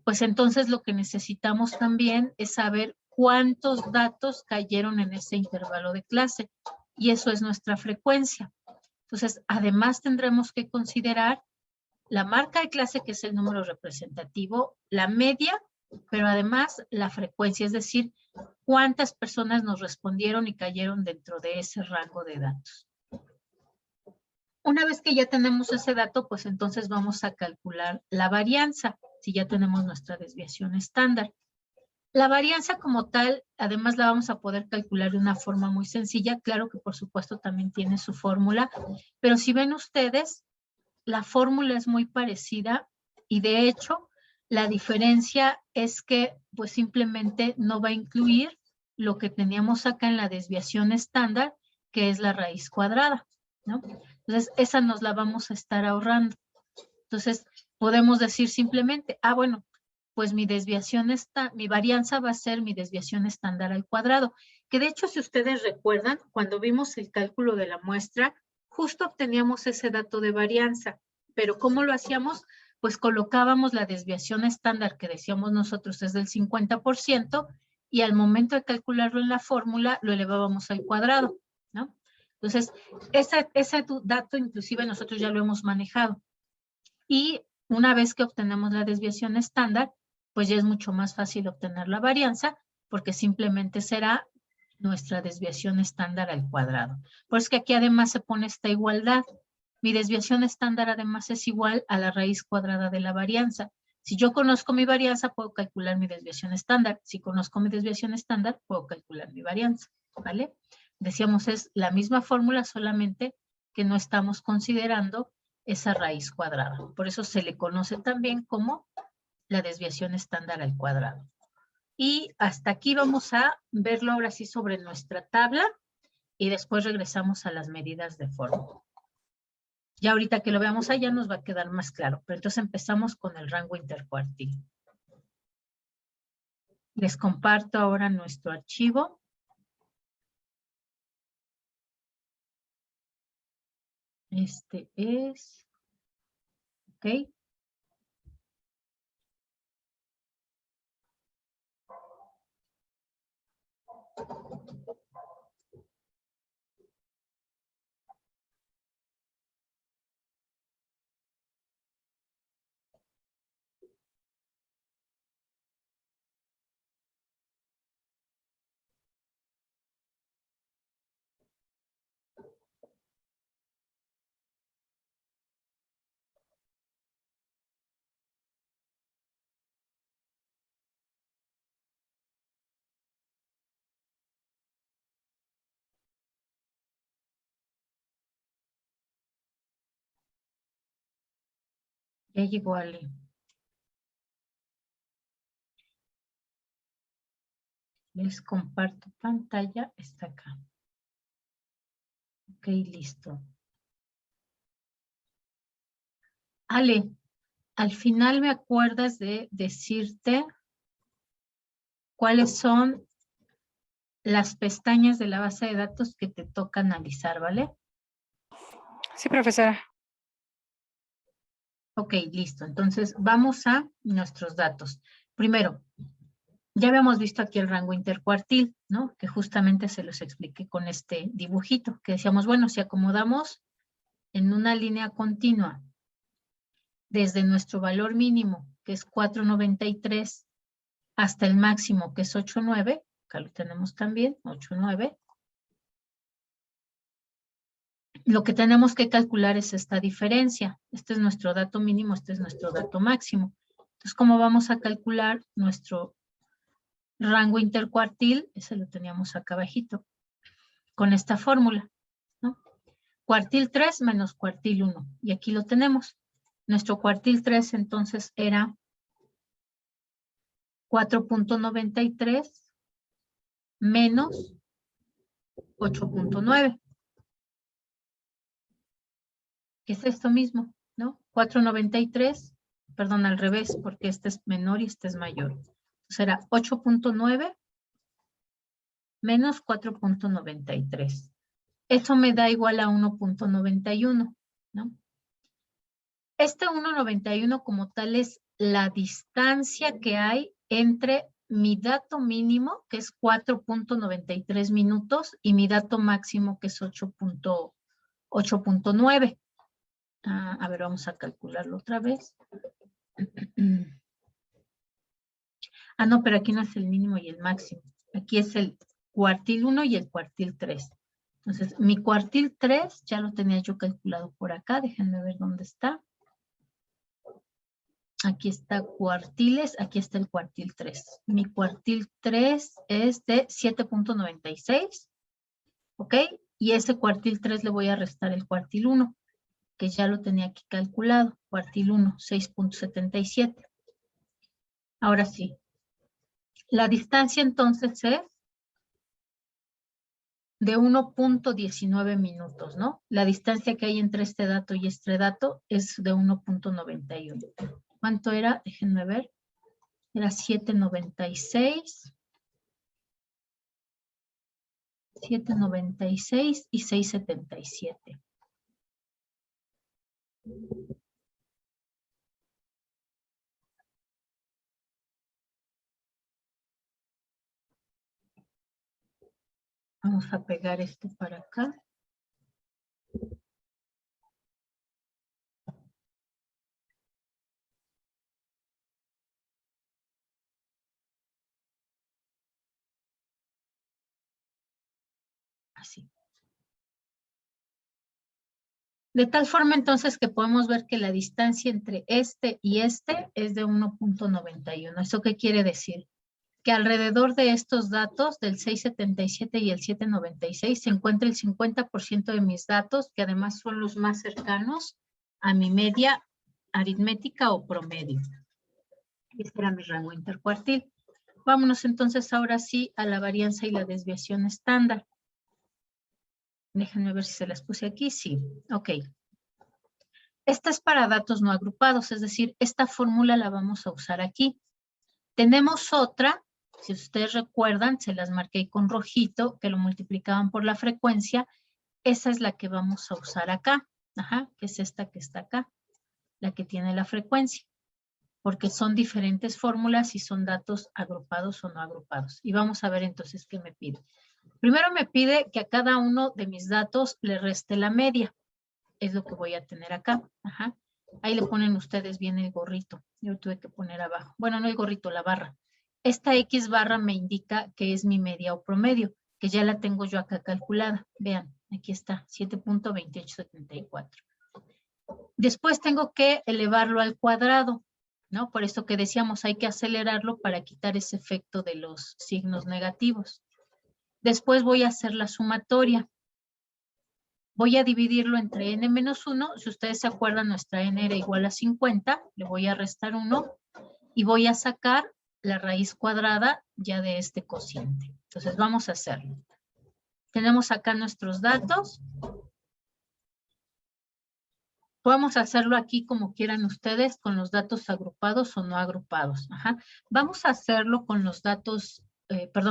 Speaker 1: pues entonces lo que necesitamos también es saber cuántos datos cayeron en ese intervalo de clase. Y eso es nuestra frecuencia. Entonces, además tendremos que considerar la marca de clase, que es el número representativo, la media, pero además la frecuencia, es decir, cuántas personas nos respondieron y cayeron dentro de ese rango de datos. Una vez que ya tenemos ese dato, pues entonces vamos a calcular la varianza, si ya tenemos nuestra desviación estándar. La varianza como tal, además la vamos a poder calcular de una forma muy sencilla. Claro que por supuesto también tiene su fórmula, pero si ven ustedes, la fórmula es muy parecida y de hecho la diferencia es que pues simplemente no va a incluir lo que teníamos acá en la desviación estándar, que es la raíz cuadrada, ¿no? Entonces esa nos la vamos a estar ahorrando. Entonces podemos decir simplemente, bueno, pues mi varianza va a ser mi desviación estándar al cuadrado. Que de hecho, si ustedes recuerdan, cuando vimos el cálculo de la muestra, justo obteníamos ese dato de varianza. Pero ¿cómo lo hacíamos? Pues colocábamos la desviación estándar que decíamos nosotros es del 50% y al momento de calcularlo en la fórmula lo elevábamos al cuadrado, ¿no? Entonces, ese dato inclusive nosotros ya lo hemos manejado. Y una vez que obtenemos la desviación estándar, pues ya es mucho más fácil obtener la varianza, porque simplemente será nuestra desviación estándar al cuadrado. Por eso es que aquí además se pone esta igualdad. Mi desviación estándar además es igual a la raíz cuadrada de la varianza. Si yo conozco mi varianza, puedo calcular mi desviación estándar. Si conozco mi desviación estándar, puedo calcular mi varianza, ¿vale? Decíamos, es la misma fórmula, solamente que no estamos considerando esa raíz cuadrada. Por eso se le conoce también como la desviación estándar al cuadrado. Y hasta aquí vamos a verlo ahora sí sobre nuestra tabla y después regresamos a las medidas de fórmula. Ya ahorita que lo veamos allá nos va a quedar más claro, pero entonces empezamos con el rango intercuartil. Les comparto ahora nuestro archivo. Este es, ok. Ya llegó Ale. Les comparto pantalla, está acá. Ok, listo. Ale, al final me acuerdas de decirte cuáles son las pestañas de la base de datos que te toca analizar, ¿vale?
Speaker 8: Sí, profesora.
Speaker 1: Ok, listo. Entonces, vamos a nuestros datos. Primero, ya habíamos visto aquí el rango intercuartil, ¿no? Que justamente se los expliqué con este dibujito, que decíamos, bueno, si acomodamos en una línea continua desde nuestro valor mínimo, que es 4.93, hasta el máximo, que es 8.9, acá lo tenemos también, 8.9. Lo que tenemos que calcular es esta diferencia. Este es nuestro dato mínimo, este es nuestro dato máximo. Entonces, ¿cómo vamos a calcular nuestro rango intercuartil? Ese lo teníamos acá abajito, con esta fórmula, ¿no? Cuartil 3 menos cuartil 1. Y aquí lo tenemos. Nuestro cuartil 3 entonces era 4.93 menos 8.9. Que es esto mismo, ¿no? 4.93, perdón, al revés, porque este es menor y este es mayor. Será 8.9 menos 4.93. Eso me da igual a 1.91, ¿no? Este 1.91 como tal es la distancia que hay entre mi dato mínimo, que es 4.93 minutos, y mi dato máximo, que es 8.9. A ver, vamos a calcularlo otra vez. Ah, no, pero aquí no es el mínimo y el máximo. Aquí es el cuartil 1 y el cuartil 3. Entonces, mi cuartil 3 ya lo tenía yo calculado por acá. Déjenme ver dónde está. Aquí está cuartiles, aquí está el cuartil 3. Mi cuartil 3 es de 7.96. ¿Ok? Y ese cuartil 3 le voy a restar el cuartil 1, que ya lo tenía aquí calculado. Cuartil 1, 6.77. Ahora sí. La distancia entonces es de 1.19 minutos, ¿no? La distancia que hay entre este dato y este dato es de 1.91. ¿Cuánto era? Déjenme ver. Era 7.96. 7.96 y 6.77. Vamos a pegar esto para acá. Así. De tal forma entonces que podemos ver que la distancia entre este y este es de 1.91. ¿Eso qué quiere decir? Que alrededor de estos datos, del 6.77 y el 7.96, se encuentra el 50% de mis datos, que además son los más cercanos a mi media aritmética o promedio. Este era mi rango intercuartil. Vámonos entonces ahora sí a la varianza y la desviación estándar. Déjenme ver si se las puse aquí. Sí, ok. Esta es para datos no agrupados, es decir, esta fórmula la vamos a usar aquí. Tenemos otra, si ustedes recuerdan, se las marqué con rojito, que lo multiplicaban por la frecuencia. Esa es la que vamos a usar acá, que es esta que está acá, la que tiene la frecuencia, porque son diferentes fórmulas y son datos agrupados o no agrupados. Y vamos a ver entonces qué me pide. Primero me pide que a cada uno de mis datos le reste la media. Es lo que voy a tener acá. Ahí le ponen ustedes bien el gorrito. Yo tuve que poner abajo. Bueno, no el gorrito, la barra. Esta X barra me indica que es mi media o promedio, que ya la tengo yo acá calculada. Vean, aquí está, 7.2874. Después tengo que elevarlo al cuadrado, ¿no? Por eso que decíamos, hay que acelerarlo para quitar ese efecto de los signos negativos. Después voy a hacer la sumatoria. Voy a dividirlo entre n-1. Si ustedes se acuerdan, nuestra n era igual a 50. Le voy a restar 1 y voy a sacar la raíz cuadrada ya de este cociente. Entonces vamos a hacerlo. Tenemos acá nuestros datos. Podemos hacerlo aquí como quieran ustedes, con los datos agrupados o no agrupados. Vamos a hacerlo con los datos,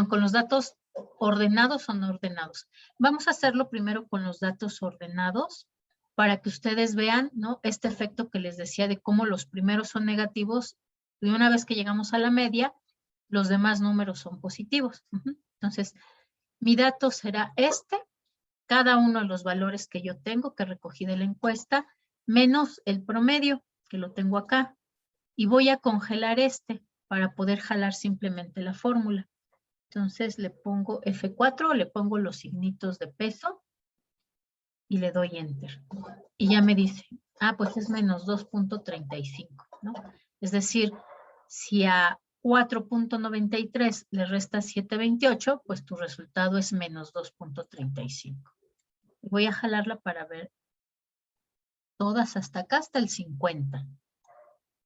Speaker 1: con los datos ordenados o no ordenados. Vamos a hacerlo primero con los datos ordenados para que ustedes vean, ¿no? Este efecto que les decía de cómo los primeros son negativos y una vez que llegamos a la media, los demás números son positivos. Entonces, mi dato será este, cada uno de los valores que yo tengo, que recogí de la encuesta, menos el promedio, que lo tengo acá. Y voy a congelar este para poder jalar simplemente la fórmula. Entonces le pongo F4, le pongo los signitos de peso y le doy Enter. Y ya me dice, pues es menos 2.35, ¿no? Es decir, si a 4.93 le resta 7.28, pues tu resultado es menos 2.35. Voy a jalarla para ver todas hasta acá, hasta el 50.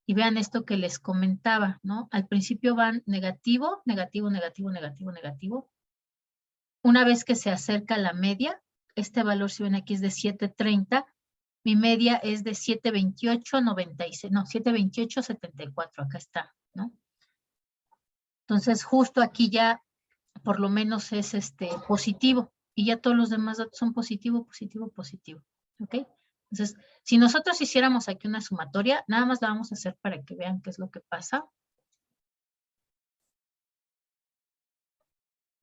Speaker 1: Y vean esto que les comentaba, ¿no? Al principio van negativo, negativo, negativo, negativo, negativo. Una vez que se acerca a la media, este valor, si ven aquí, es de 7.30. Mi media es de 7.28.96, no, 7.28.74, acá está, ¿no? Entonces, justo aquí ya, por lo menos es positivo. Y ya todos los demás datos son positivo, positivo, positivo. ¿Ok? Entonces, si nosotros hiciéramos aquí una sumatoria, nada más la vamos a hacer para que vean qué es lo que pasa.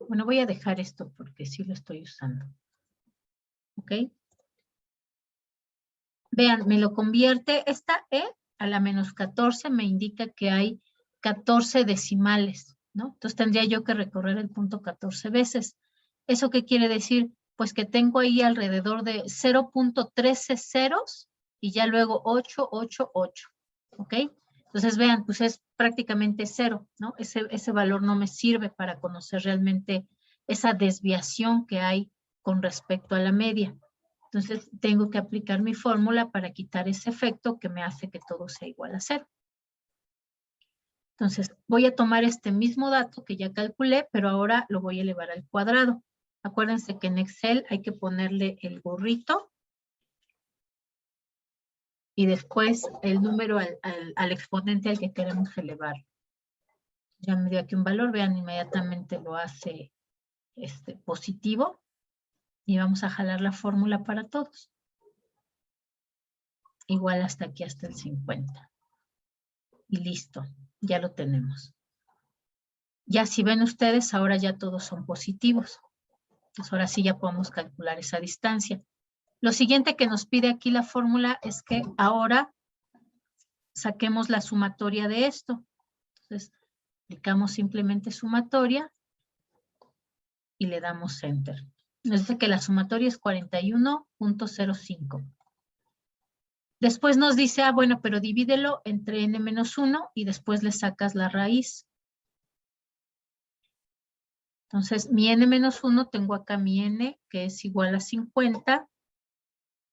Speaker 1: Bueno, voy a dejar esto porque sí lo estoy usando. ¿Ok? Vean, me lo convierte, esta E a la menos 14 me indica que hay 14 decimales, ¿no? Entonces tendría yo que recorrer el punto 14 veces. ¿Eso qué quiere decir? Pues que tengo ahí alrededor de 0.13 ceros y ya luego 888, ¿ok? Entonces vean, pues es prácticamente cero, ¿no? Ese valor no me sirve para conocer realmente esa desviación que hay con respecto a la media. Entonces tengo que aplicar mi fórmula para quitar ese efecto que me hace que todo sea igual a cero. Entonces voy a tomar este mismo dato que ya calculé, pero ahora lo voy a elevar al cuadrado. Acuérdense que en Excel hay que ponerle el gorrito y después el número al exponente al que queremos elevar. Ya me dio aquí un valor, vean, inmediatamente lo hace positivo y vamos a jalar la fórmula para todos. Igual hasta aquí, hasta el 50. Y listo, ya lo tenemos. Ya si ven ustedes, ahora ya todos son positivos. Entonces ahora sí ya podemos calcular esa distancia. Lo siguiente que nos pide aquí la fórmula es que ahora saquemos la sumatoria de esto. Entonces aplicamos simplemente sumatoria y le damos Enter. Nos dice que la sumatoria es 41.05. Después nos dice, bueno, pero divídelo entre n-1 y después le sacas la raíz. Entonces, mi n-1, tengo acá mi n, que es igual a 50.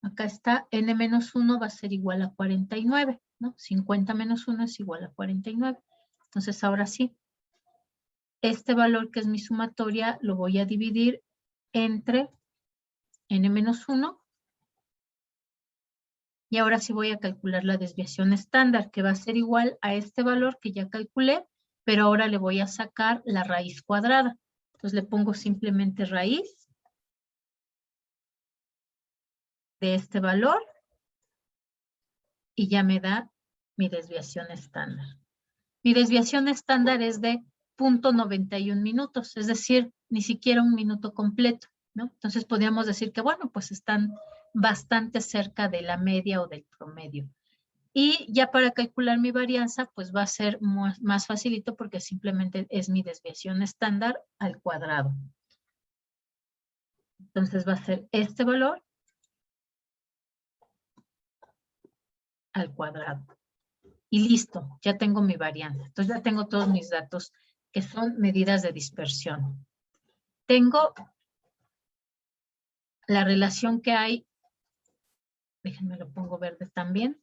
Speaker 1: Acá está, n-1 va a ser igual a 49, ¿no? 50 menos 1 es igual a 49. Entonces, ahora sí, este valor que es mi sumatoria lo voy a dividir entre n-1. Y ahora sí voy a calcular la desviación estándar, que va a ser igual a este valor que ya calculé, pero ahora le voy a sacar la raíz cuadrada. Entonces le pongo simplemente raíz de este valor y ya me da mi desviación estándar. Mi desviación estándar es de 0.91 minutos, es decir, ni siquiera un minuto completo, ¿no? Entonces podríamos decir que, bueno, pues están bastante cerca de la media o del promedio. Y ya para calcular mi varianza, pues va a ser más facilito porque simplemente es mi desviación estándar al cuadrado. Entonces va a ser este valor al cuadrado. Y listo, ya tengo mi varianza. Entonces ya tengo todos mis datos que son medidas de dispersión. Tengo la relación que hay, déjenme lo pongo verde también,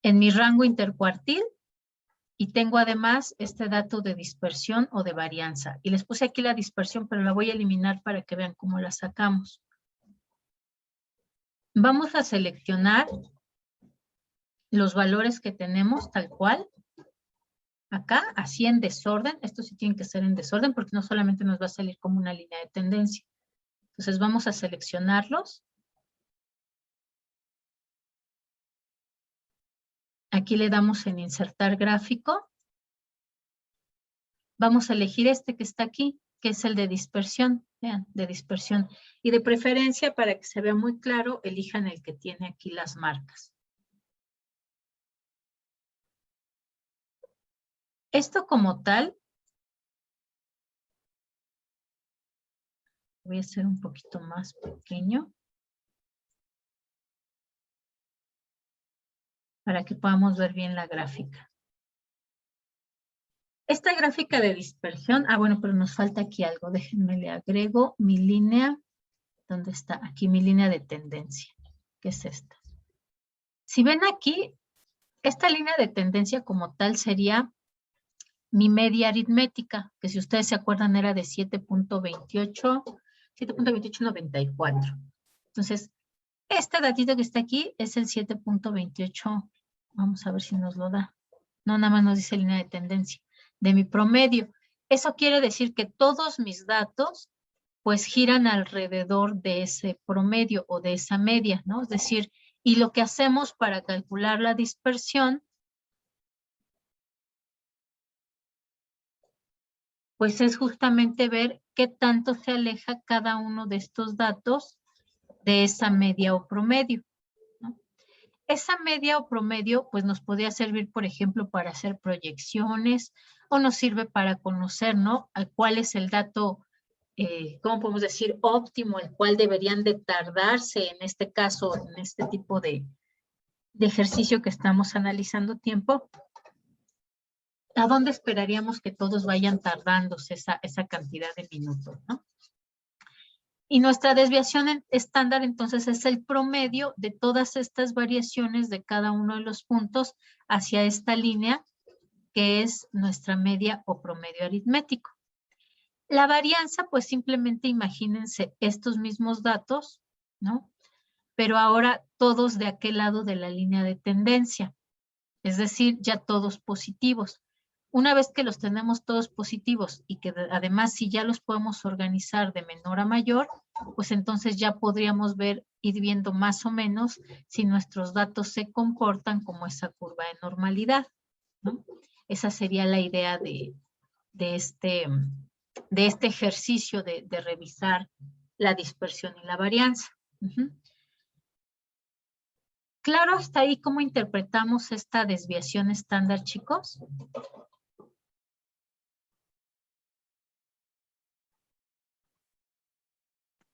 Speaker 1: en mi rango intercuartil y tengo además este dato de dispersión o de varianza. Y les puse aquí la dispersión, pero la voy a eliminar para que vean cómo la sacamos. Vamos a seleccionar los valores que tenemos tal cual. Acá, así en desorden. Esto sí tiene que ser en desorden porque no solamente nos va a salir como una línea de tendencia. Entonces vamos a seleccionarlos. Aquí le damos en insertar gráfico. Vamos a elegir este que está aquí, que es el de dispersión. Vean, de dispersión. Y de preferencia, para que se vea muy claro, elijan el que tiene aquí las marcas. Esto como tal, voy a hacer un poquito más pequeño para que podamos ver bien la gráfica. Esta gráfica de dispersión, bueno, pero nos falta aquí algo. Déjenme le agrego mi línea. ¿Dónde está? Aquí mi línea de tendencia, que es esta. Si ven aquí, esta línea de tendencia como tal sería mi media aritmética, que si ustedes se acuerdan era de 7.2894. Entonces, este datito que está aquí es el 7.28. Vamos a ver si nos lo da. No, nada más nos dice línea de tendencia de mi promedio. Eso quiere decir que todos mis datos pues giran alrededor de ese promedio o de esa media, ¿no? Es decir, y lo que hacemos para calcular la dispersión, pues es justamente ver qué tanto se aleja cada uno de estos datos de esa media o promedio, ¿no? Esa media o promedio, pues nos podría servir, por ejemplo, para hacer proyecciones o nos sirve para conocer, ¿no? Cuál es el dato, ¿cómo podemos decir? Óptimo, el cual deberían de tardarse, en este caso, en este tipo de ejercicio que estamos analizando tiempo. ¿A dónde esperaríamos que todos vayan tardándose esa cantidad de minutos, ¿no? Y nuestra desviación estándar, entonces, es el promedio de todas estas variaciones de cada uno de los puntos hacia esta línea, que es nuestra media o promedio aritmético. La varianza, pues simplemente imagínense estos mismos datos, ¿no? Pero ahora todos de aquel lado de la línea de tendencia, es decir, ya todos positivos. Una vez que los tenemos todos positivos y que además si ya los podemos organizar de menor a mayor, pues entonces ya podríamos ir viendo más o menos si nuestros datos se comportan como esa curva de normalidad, ¿no? Esa sería la idea de este ejercicio de revisar la dispersión y la varianza. ¿Claro hasta ahí cómo interpretamos esta desviación estándar, chicos?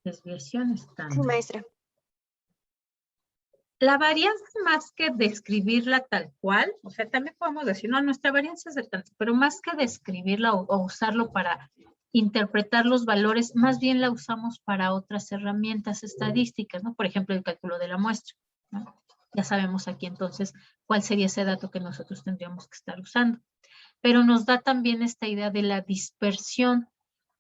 Speaker 1: Desviación estándar.
Speaker 5: Sí, maestra.
Speaker 1: La varianza, más que describirla tal cual, o sea, también podemos decir, no, nuestra varianza es de tanto, pero más que describirla o usarlo para interpretar los valores, más bien la usamos para otras herramientas estadísticas, ¿no? Por ejemplo, el cálculo de la muestra, ¿no? Ya sabemos aquí entonces cuál sería ese dato que nosotros tendríamos que estar usando. Pero nos da también esta idea de la dispersión,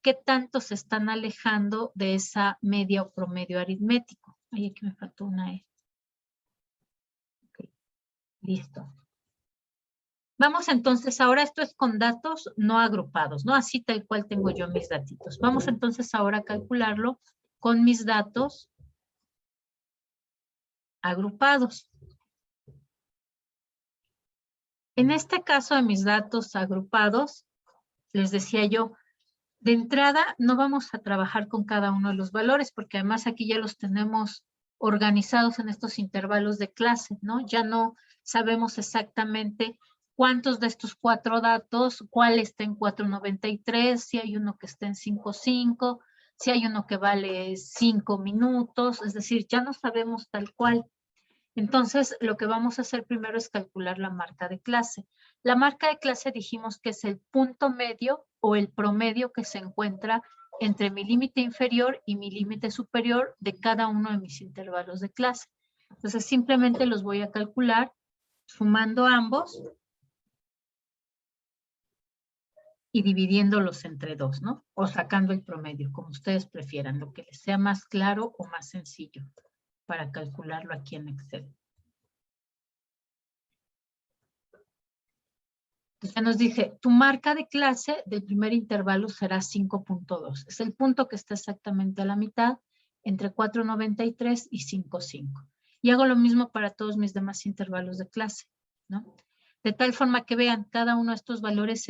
Speaker 1: qué tanto se están alejando de esa media o promedio aritmético. Ay, aquí me faltó una E. Okay. Listo. Vamos entonces, ahora esto es con datos no agrupados, ¿no? Así tal cual tengo yo mis datitos. Vamos entonces ahora a calcularlo con mis datos agrupados. En este caso de mis datos agrupados, les decía yo, de entrada no vamos a trabajar con cada uno de los valores, porque además aquí ya los tenemos organizados en estos intervalos de clase, ¿no? Ya no sabemos exactamente cuántos de estos 4 datos, cuál está en 4.93, si hay uno que está en 5.5, si hay uno que vale 5 minutos, es decir, ya no sabemos tal cual. Entonces, lo que vamos a hacer primero es calcular la marca de clase. La marca de clase dijimos que es el punto medio o el promedio que se encuentra entre mi límite inferior y mi límite superior de cada uno de mis intervalos de clase. Entonces, simplemente los voy a calcular sumando ambos y dividiéndolos entre 2, ¿no? O sacando el promedio, como ustedes prefieran, lo que les sea más claro o más sencillo para calcularlo aquí en Excel. Ya nos dice, tu marca de clase del primer intervalo será 5.2. Es el punto que está exactamente a la mitad, entre 4.93 y 5.5. Y hago lo mismo para todos mis demás intervalos de clase, ¿no? De tal forma que vean, cada uno de estos valores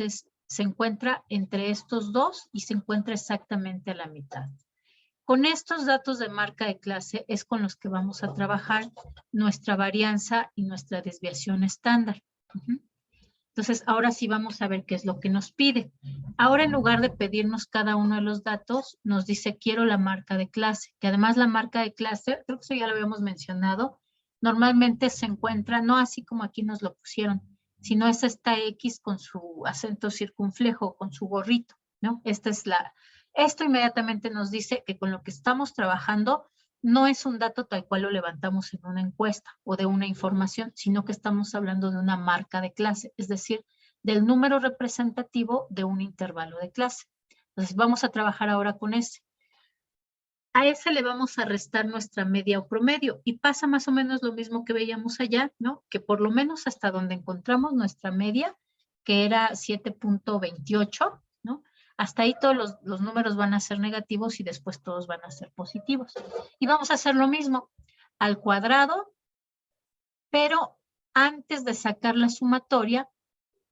Speaker 1: se encuentra entre estos dos y se encuentra exactamente a la mitad. Con estos datos de marca de clase es con los que vamos a trabajar nuestra varianza y nuestra desviación estándar. Entonces, ahora sí vamos a ver qué es lo que nos pide. Ahora, en lugar de pedirnos cada uno de los datos, nos dice, quiero la marca de clase. Que además la marca de clase, creo que eso ya lo habíamos mencionado, normalmente se encuentra, no así como aquí nos lo pusieron, sino es esta X con su acento circunflejo, con su gorrito, ¿no? Esto inmediatamente nos dice que con lo que estamos trabajando no es un dato tal cual lo levantamos en una encuesta o de una información, sino que estamos hablando de una marca de clase, es decir, del número representativo de un intervalo de clase. Entonces vamos a trabajar ahora con ese. A ese le vamos a restar nuestra media o promedio y pasa más o menos lo mismo que veíamos allá, ¿no? Que por lo menos hasta donde encontramos nuestra media, que era 7.28, ¿no? Hasta ahí todos los números van a ser negativos y después todos van a ser positivos. Y vamos a hacer lo mismo al cuadrado, pero antes de sacar la sumatoria,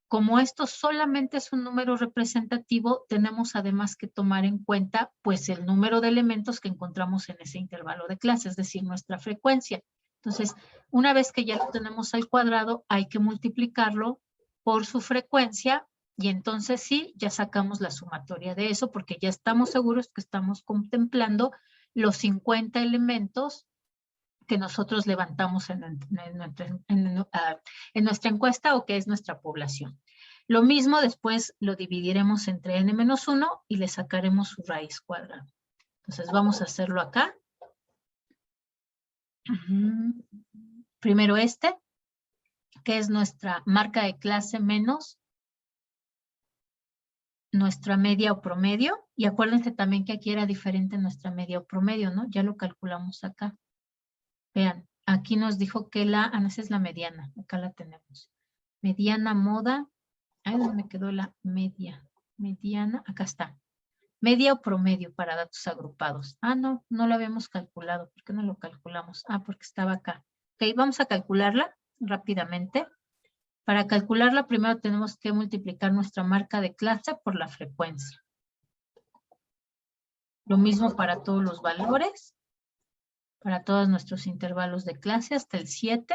Speaker 1: como esto solamente es un número representativo, tenemos además que tomar en cuenta pues el número de elementos que encontramos en ese intervalo de clase, es decir, nuestra frecuencia. Entonces, una vez que ya lo tenemos al cuadrado, hay que multiplicarlo por su frecuencia y entonces sí, ya sacamos la sumatoria de eso porque ya estamos seguros que estamos contemplando los 50 elementos que nosotros levantamos en nuestra encuesta o que es nuestra población. Lo mismo después lo dividiremos entre n-1 y le sacaremos su raíz cuadrada. Entonces vamos a hacerlo acá. Primero que es nuestra marca de clase menos nuestra media o promedio. Y acuérdense también que aquí era diferente nuestra media o promedio, ¿no? Ya lo calculamos acá. Vean, aquí nos dijo que esa es la mediana, acá la tenemos. Mediana moda, ahí donde me quedó la mediana, acá está. Media o promedio para datos agrupados. No lo habíamos calculado, ¿por qué no lo calculamos? Porque estaba acá. Ok, vamos a calcularla rápidamente. Para calcularla primero tenemos que multiplicar nuestra marca de clase por la frecuencia. Lo mismo para todos los valores. Para todos nuestros intervalos de clase hasta el 7.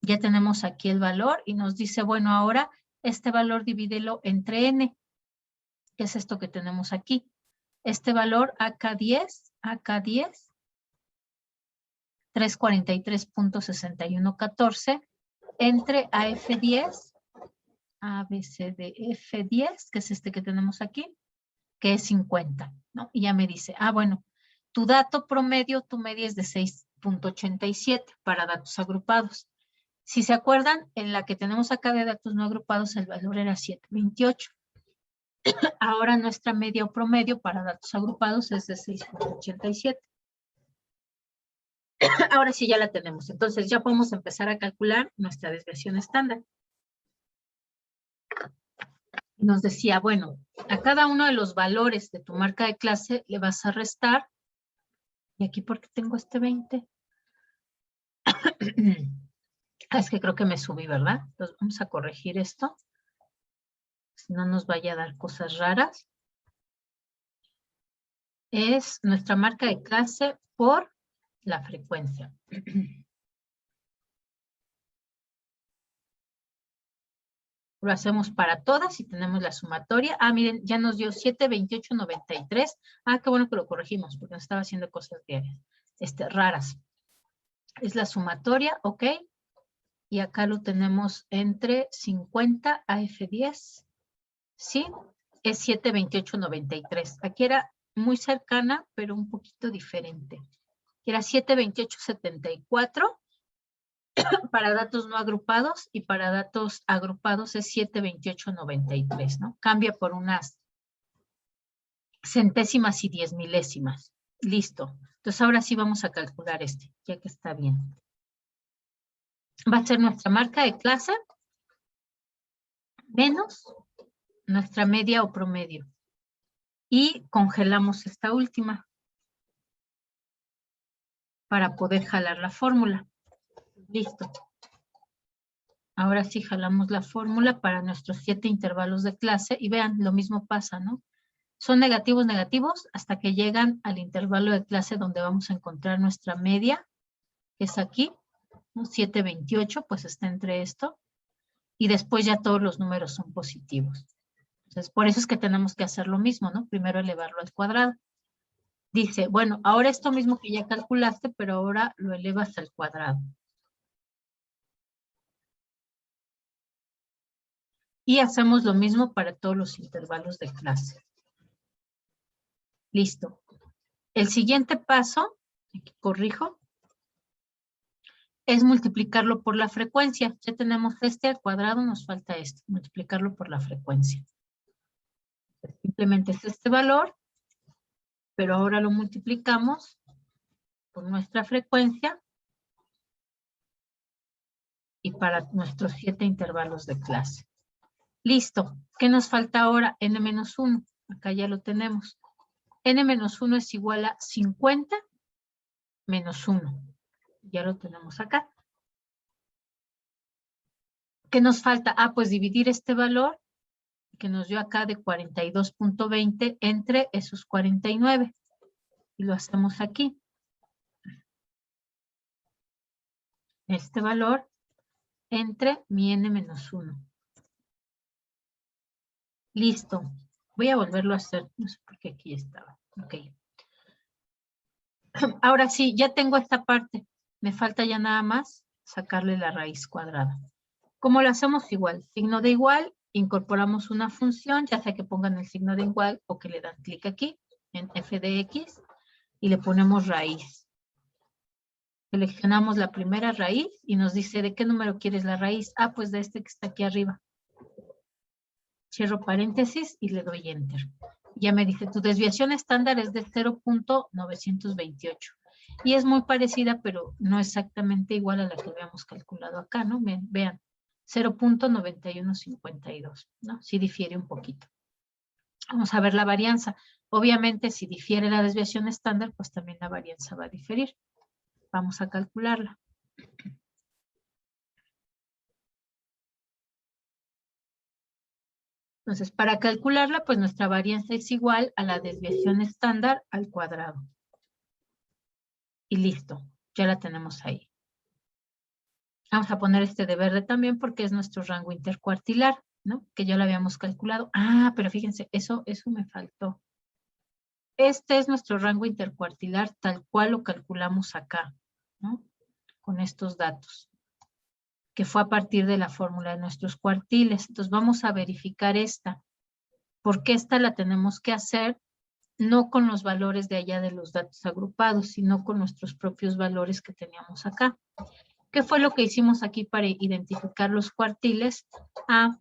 Speaker 1: Ya tenemos aquí el valor y nos dice, bueno, ahora este valor divídelo entre n, que es esto que tenemos aquí. Este valor AK10, 343.6114, entre AF10, ABCDF10, que es este que tenemos aquí, que es 50, ¿no? Y ya me dice, bueno, tu dato promedio, tu media es de 6.87 para datos agrupados. Si se acuerdan, en la que tenemos acá de datos no agrupados, el valor era 7.28. Ahora nuestra media o promedio para datos agrupados es de 6.87. Ahora sí ya la tenemos. Entonces ya podemos empezar a calcular nuestra desviación estándar. Nos decía, bueno, a cada uno de los valores de tu marca de clase le vas a restar. Y aquí, ¿por qué tengo este 20? Es que creo que me subí, ¿verdad? Entonces vamos a corregir esto. Si no nos vaya a dar cosas raras. Es nuestra marca de clase por la frecuencia. Lo hacemos para todas y tenemos la sumatoria. Miren, ya nos dio 7.28.93. Qué bueno que lo corregimos porque nos estaba haciendo cosas raras. Es la sumatoria, ok. Y acá lo tenemos entre 50 a F10. ¿Sí? Es 7.28.93. Aquí era muy cercana, pero un poquito diferente. Era 7.28.74 para datos no agrupados y para datos agrupados es 7.28.93, ¿no? Cambia por unas centésimas y 10 milésimas. Listo. Entonces ahora sí vamos a calcular ya que está bien. Va a ser nuestra marca de clase menos nuestra media o promedio. Y congelamos esta última para poder jalar la fórmula. Listo. Ahora sí jalamos la fórmula para nuestros 7 intervalos de clase y vean, lo mismo pasa, ¿no? Son negativos, negativos, hasta que llegan al intervalo de clase donde vamos a encontrar nuestra media, que es aquí, ¿no? 7.28, pues está entre esto. Y después ya todos los números son positivos. Entonces, por eso es que tenemos que hacer lo mismo, ¿no? Primero elevarlo al cuadrado. Dice, bueno, ahora esto mismo que ya calculaste, pero ahora lo elevas al cuadrado. Y hacemos lo mismo para todos los intervalos de clase. Listo. El siguiente paso aquí corrijo, es multiplicarlo por la frecuencia. Ya tenemos este al cuadrado, nos falta este, multiplicarlo por la frecuencia. Simplemente es este valor, pero ahora lo multiplicamos por nuestra frecuencia y para nuestros 7 intervalos de clase. Listo. ¿Qué nos falta ahora? N-1. Acá ya lo tenemos. N-1 es igual a 50 menos 1. Ya lo tenemos acá. ¿Qué nos falta? Ah, pues dividir este valor que nos dio acá de 42.20 entre esos 49. Y lo hacemos aquí. Este valor entre mi N-1. Listo. Voy a volverlo a hacer. No sé por qué aquí estaba. Ok. Ahora sí, ya tengo esta parte. Me falta ya nada más sacarle la raíz cuadrada. ¿Cómo lo hacemos? Igual. Signo de igual. Incorporamos una función, ya sea que pongan el signo de igual o que le dan clic aquí en f de x y le ponemos raíz. Seleccionamos la primera raíz y nos dice ¿de qué número quieres la raíz? Ah, pues de este que está aquí arriba. Cierro paréntesis y le doy enter. Ya me dice tu desviación estándar es de 0.928 y es muy parecida pero no exactamente igual a la que habíamos calculado acá, ¿no? Vean. 0.9152, ¿no? Sí difiere un poquito. Vamos a ver la varianza. Obviamente, si difiere la desviación estándar, pues también la varianza va a diferir. Vamos a calcularla. Entonces, para calcularla, pues nuestra varianza es igual a la desviación estándar al cuadrado. Y listo, ya la tenemos ahí. Vamos a poner este de verde también porque es nuestro rango intercuartilar, ¿no? Que ya lo habíamos calculado. Ah, pero fíjense, eso me faltó. Este es nuestro rango intercuartilar tal cual lo calculamos acá, ¿no? Con estos datos, que fue a partir de la fórmula de nuestros cuartiles. Entonces vamos a verificar esta, porque esta la tenemos que hacer no con los valores de allá de los datos agrupados, sino con nuestros propios valores que teníamos acá. ¿Qué fue lo que hicimos aquí para identificar los cuartiles? Ah,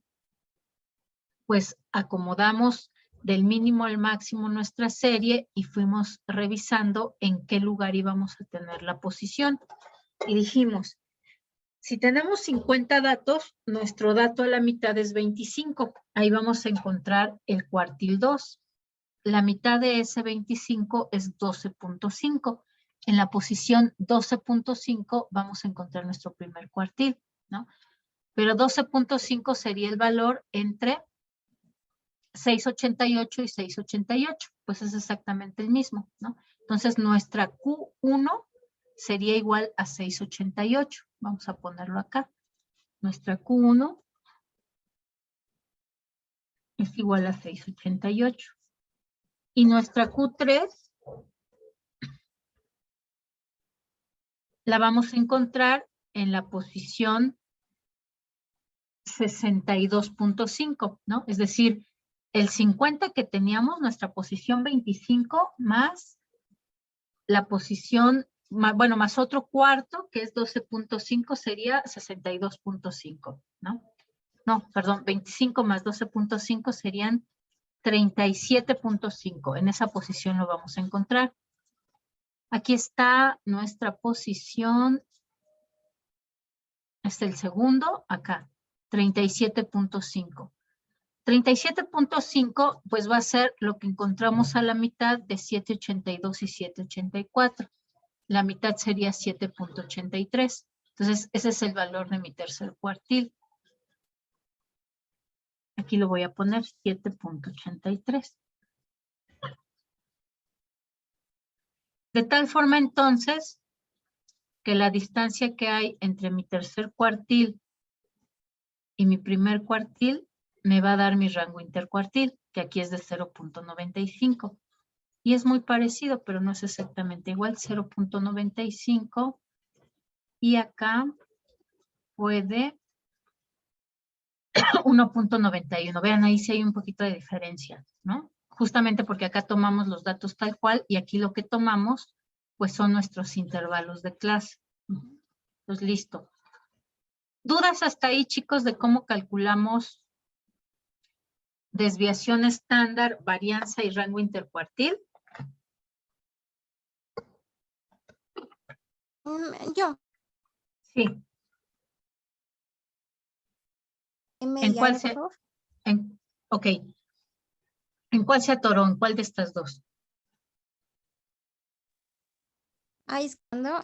Speaker 1: pues acomodamos del mínimo al máximo nuestra serie y fuimos revisando en qué lugar íbamos a tener la posición. Y dijimos, si tenemos 50 datos, nuestro dato a la mitad es 25. Ahí vamos a encontrar el cuartil 2. La mitad de ese 25 es 12.5. En la posición 12.5 vamos a encontrar nuestro primer cuartil, ¿no? Pero 12.5 sería el valor entre 688 y 688, pues es exactamente el mismo, ¿no? Entonces nuestra Q1 sería igual a 688. Vamos a ponerlo acá. Nuestra Q1 es igual a 688. Y nuestra Q3 la vamos a encontrar en la posición 62.5, ¿no? Es decir, el 50 que teníamos, nuestra posición 25, más la posición, bueno, más otro cuarto, que es 12.5, sería 62.5, ¿no? No, perdón, 25 más 12.5 serían 37.5. En esa posición lo vamos a encontrar. Aquí está nuestra posición, es el segundo, acá, 37.5. 37.5 pues va a ser lo que encontramos a la mitad de 782 y 784. La mitad sería 7.83. Entonces ese es el valor de mi tercer cuartil. Aquí lo voy a poner 7.83. De tal forma entonces que la distancia que hay entre mi tercer cuartil y mi primer cuartil me va a dar mi rango intercuartil, que aquí es de 0.95. Y es muy parecido, pero no es exactamente igual, 0.95. Y acá puede 1.91. Vean, ahí sí hay un poquito de diferencia, ¿no? Justamente porque acá tomamos los datos tal cual y aquí lo que tomamos pues son nuestros intervalos de clase. Pues listo. ¿Dudas hasta ahí, chicos, de cómo calculamos desviación estándar, varianza y rango intercuartil?
Speaker 2: Yo,
Speaker 1: Sí.
Speaker 2: M
Speaker 1: ¿En
Speaker 2: y
Speaker 1: cuál
Speaker 2: A, por
Speaker 1: se,
Speaker 2: favor.
Speaker 1: ok. ¿En cuál se atoró? ¿En cuál de estas dos?
Speaker 2: Ahí es cuando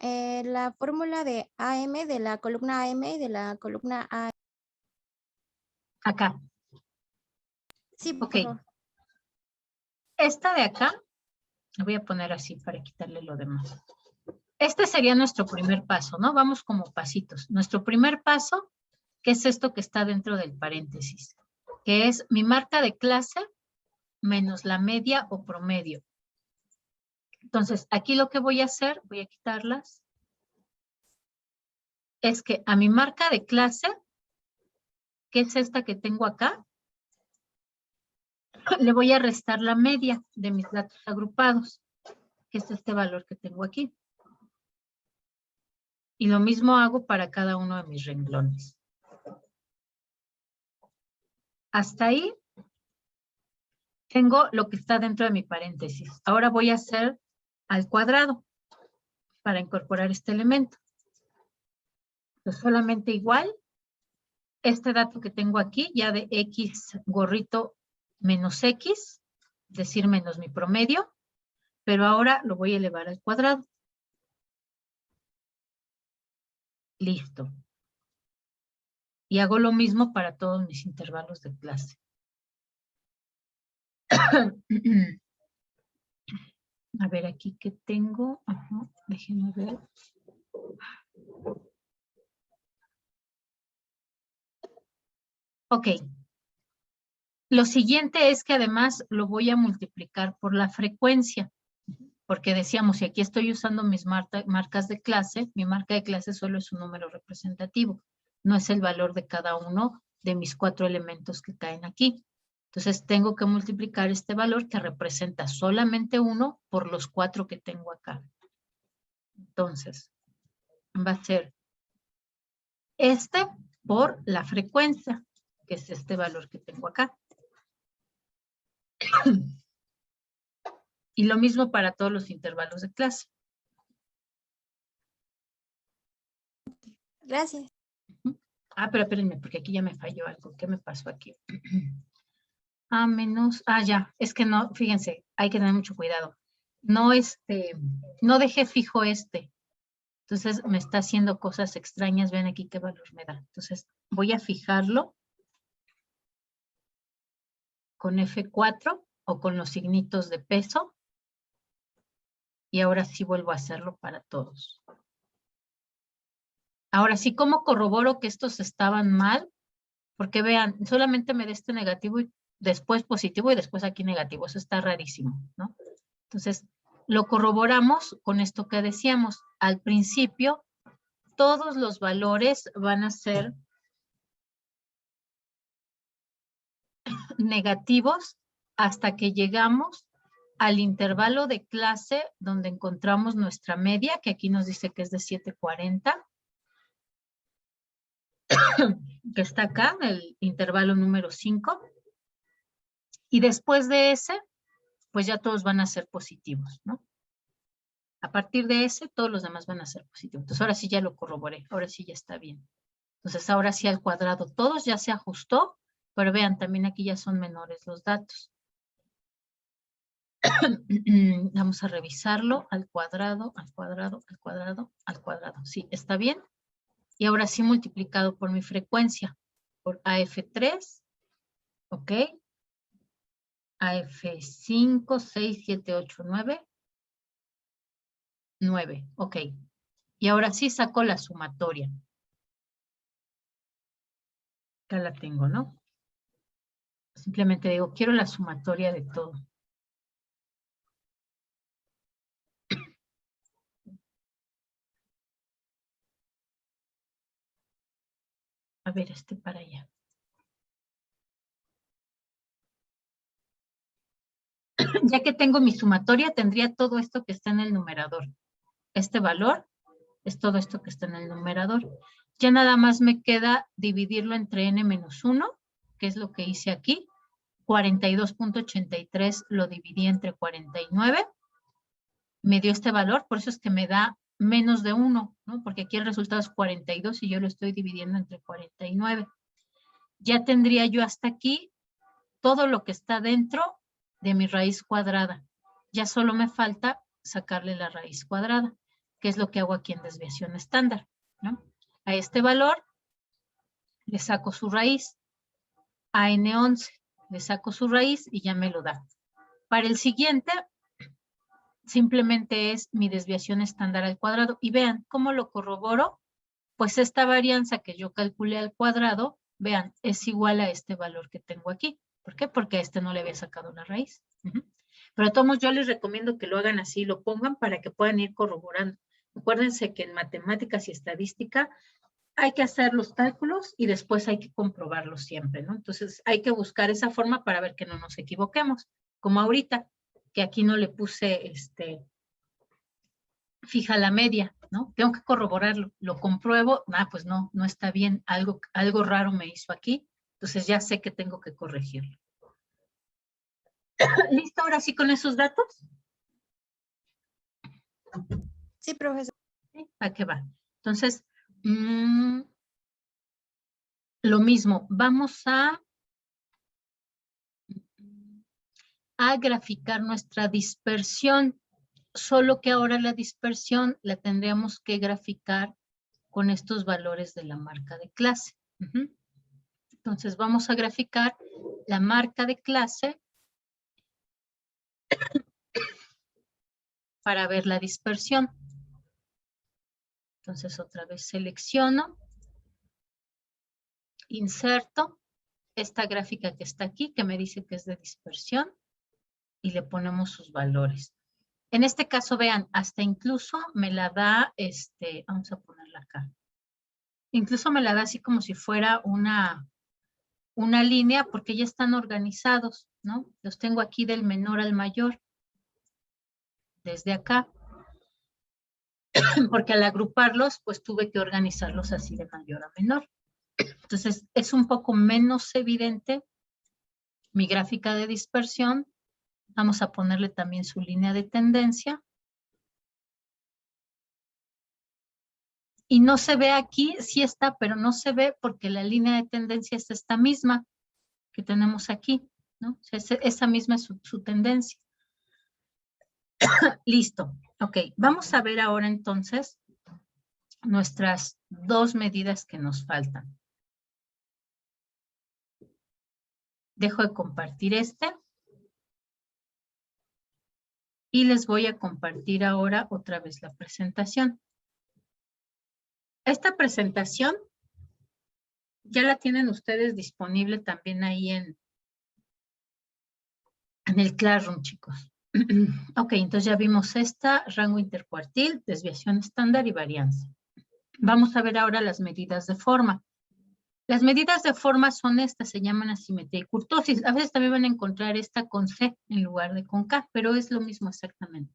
Speaker 2: la fórmula de AM, de la columna AM y de la columna A.
Speaker 1: Acá.
Speaker 2: Sí,
Speaker 1: Ok.
Speaker 2: por favor.
Speaker 1: Esta de acá, la voy a poner así para quitarle lo demás. Este sería nuestro primer paso, ¿no? Vamos como pasitos. Nuestro primer paso, que es esto que está dentro del paréntesis, que es mi marca de clase menos la media o promedio. Entonces, aquí lo que voy a hacer, voy a quitarlas, es que a mi marca de clase, que es esta que tengo acá, le voy a restar la media de mis datos agrupados, que es este valor que tengo aquí. Y lo mismo hago para cada uno de mis renglones. Hasta ahí tengo lo que está dentro de mi paréntesis. Ahora voy a hacer al cuadrado para incorporar este elemento. Entonces, solamente igual, este dato que tengo aquí, ya de X gorrito menos X, es decir, menos mi promedio, pero ahora lo voy a elevar al cuadrado. Listo. Y hago lo mismo para todos mis intervalos de clase. A ver, aquí que tengo. Ajá, déjenme ver. Ok. Lo siguiente es que además lo voy a multiplicar por la frecuencia. Porque decíamos, si aquí estoy usando mis marcas de clase, mi marca de clase solo es un número representativo. No es el valor de cada uno de mis 4 elementos que caen aquí. Entonces tengo que multiplicar este valor que representa solamente 1 por los 4 que tengo acá. Entonces, va a ser este por la frecuencia, que es este valor que tengo acá. Y lo mismo para todos los intervalos de clase.
Speaker 2: Gracias.
Speaker 1: Ah, pero espérenme, porque aquí ya me falló algo. ¿Qué me pasó aquí? Ya, es que no, fíjense, hay que tener mucho cuidado. No, no dejé fijo este. Entonces me está haciendo cosas extrañas. Ven aquí qué valor me da. Entonces voy a fijarlo con F4 o con los signitos de peso. Y ahora sí vuelvo a hacerlo para todos. Ahora sí, ¿cómo corroboro que estos estaban mal? Porque vean, solamente me da este negativo y después positivo y después aquí negativo. Eso está rarísimo, ¿no? Entonces, lo corroboramos con esto que decíamos. Al principio, todos los valores van a ser negativos hasta que llegamos al intervalo de clase donde encontramos nuestra media, que aquí nos dice que es de 740, que está acá, el intervalo número 5. Y después de ese, pues ya todos van a ser positivos, ¿no? A partir de ese, todos los demás van a ser positivos. Entonces, ahora sí ya lo corroboré, ahora sí ya está bien. Entonces, ahora sí al cuadrado todos ya se ajustó, pero vean, también aquí ya son menores los datos. Vamos a revisarlo al cuadrado, al cuadrado, al cuadrado, al cuadrado. Sí, está bien. Y ahora sí multiplicado por mi frecuencia, por AF3, ¿ok? AF5, 6, 7, 8, 9. 9, ok. Y ahora sí saco la sumatoria. Acá la tengo, ¿no? Simplemente digo, quiero la sumatoria de todo. A ver, para allá. Ya que tengo mi sumatoria, tendría todo esto que está en el numerador. Este valor es todo esto que está en el numerador. Ya nada más me queda dividirlo entre n-1, que es lo que hice aquí. 42.83 lo dividí entre 49. Me dio este valor, por eso es que me da menos de 1, ¿no? Porque aquí el resultado es 42 y yo lo estoy dividiendo entre 49. Ya tendría yo hasta aquí todo lo que está dentro de mi raíz cuadrada. Ya solo me falta sacarle la raíz cuadrada, que es lo que hago aquí en desviación estándar, ¿no? A este valor le saco su raíz. A N11 le saco su raíz y ya me lo da. Para el siguiente, simplemente es mi desviación estándar al cuadrado. Y vean, ¿cómo lo corroboro? Pues esta varianza que yo calculé al cuadrado, vean, es igual a este valor que tengo aquí. ¿Por qué? Porque a este no le había sacado la raíz. Pero a todos yo les recomiendo que lo hagan así, lo pongan para que puedan ir corroborando. Acuérdense que en matemáticas y estadística hay que hacer los cálculos y después hay que comprobarlos siempre, ¿no? Entonces hay que buscar esa forma para ver que no nos equivoquemos. Como ahorita, que aquí no le puse fija la media, ¿no? Tengo que corroborarlo. Lo compruebo, pues no está bien. Algo raro me hizo aquí. Entonces ya sé que tengo que corregirlo. ¿Listo ahora sí con esos datos?
Speaker 2: Sí, profesor.
Speaker 1: ¿Sí? ¿A qué va? Entonces, lo mismo. Vamos a graficar nuestra dispersión. Solo que ahora la dispersión la tendríamos que graficar con estos valores de la marca de clase. Entonces vamos a graficar la marca de clase para ver la dispersión. Entonces otra vez selecciono, inserto esta gráfica que está aquí, que me dice que es de dispersión, y le ponemos sus valores. En este caso, vean, hasta incluso me la da, vamos a ponerla acá. Incluso me la da así como si fuera una línea, porque ya están organizados, ¿no? Los tengo aquí del menor al mayor. Desde acá. Porque al agruparlos, pues tuve que organizarlos así de mayor a menor. Entonces, es un poco menos evidente mi gráfica de dispersión. Vamos a ponerle también su línea de tendencia. Y no se ve aquí, sí está, pero no se ve porque la línea de tendencia es esta misma que tenemos aquí, ¿no? O sea, esa misma es su tendencia. Listo. Ok, vamos a ver ahora entonces nuestras dos medidas que nos faltan. Dejo de compartir y les voy a compartir ahora otra vez la presentación. Esta presentación ya la tienen ustedes disponible también ahí en el Classroom, chicos. Ok, entonces ya vimos rango intercuartil, desviación estándar y varianza. Vamos a ver ahora las medidas de forma. Las medidas de forma son estas, se llaman asimetría y curtosis. A veces también van a encontrar esta con C en lugar de con K, pero es lo mismo exactamente.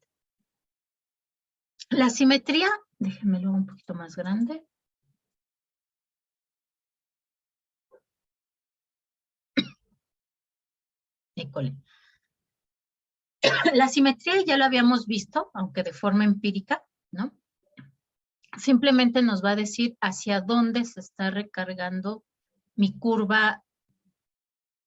Speaker 1: La simetría, déjenme luego un poquito más grande. École. La simetría ya lo habíamos visto, aunque de forma empírica, ¿no? Simplemente nos va a decir hacia dónde se está recargando mi curva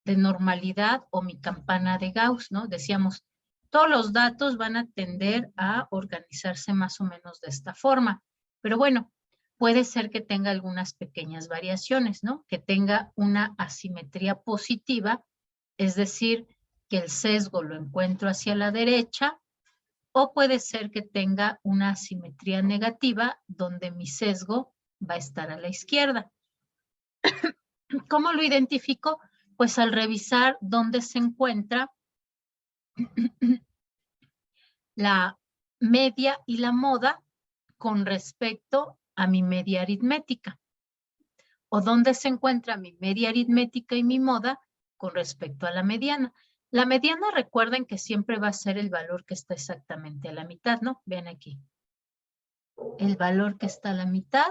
Speaker 1: de normalidad o mi campana de Gauss, ¿no? Decíamos, todos los datos van a tender a organizarse más o menos de esta forma. Pero bueno, puede ser que tenga algunas pequeñas variaciones, ¿no? Que tenga una asimetría positiva, es decir, que el sesgo lo encuentro hacia la derecha, o puede ser que tenga una asimetría negativa donde mi sesgo va a estar a la izquierda. ¿Cómo lo identifico? Pues al revisar dónde se encuentra la media y la moda con respecto a mi media aritmética. O dónde se encuentra mi media aritmética y mi moda con respecto a la mediana. La mediana, recuerden que siempre va a ser el valor que está exactamente a la mitad, ¿no? Vean aquí. el valor que está a la mitad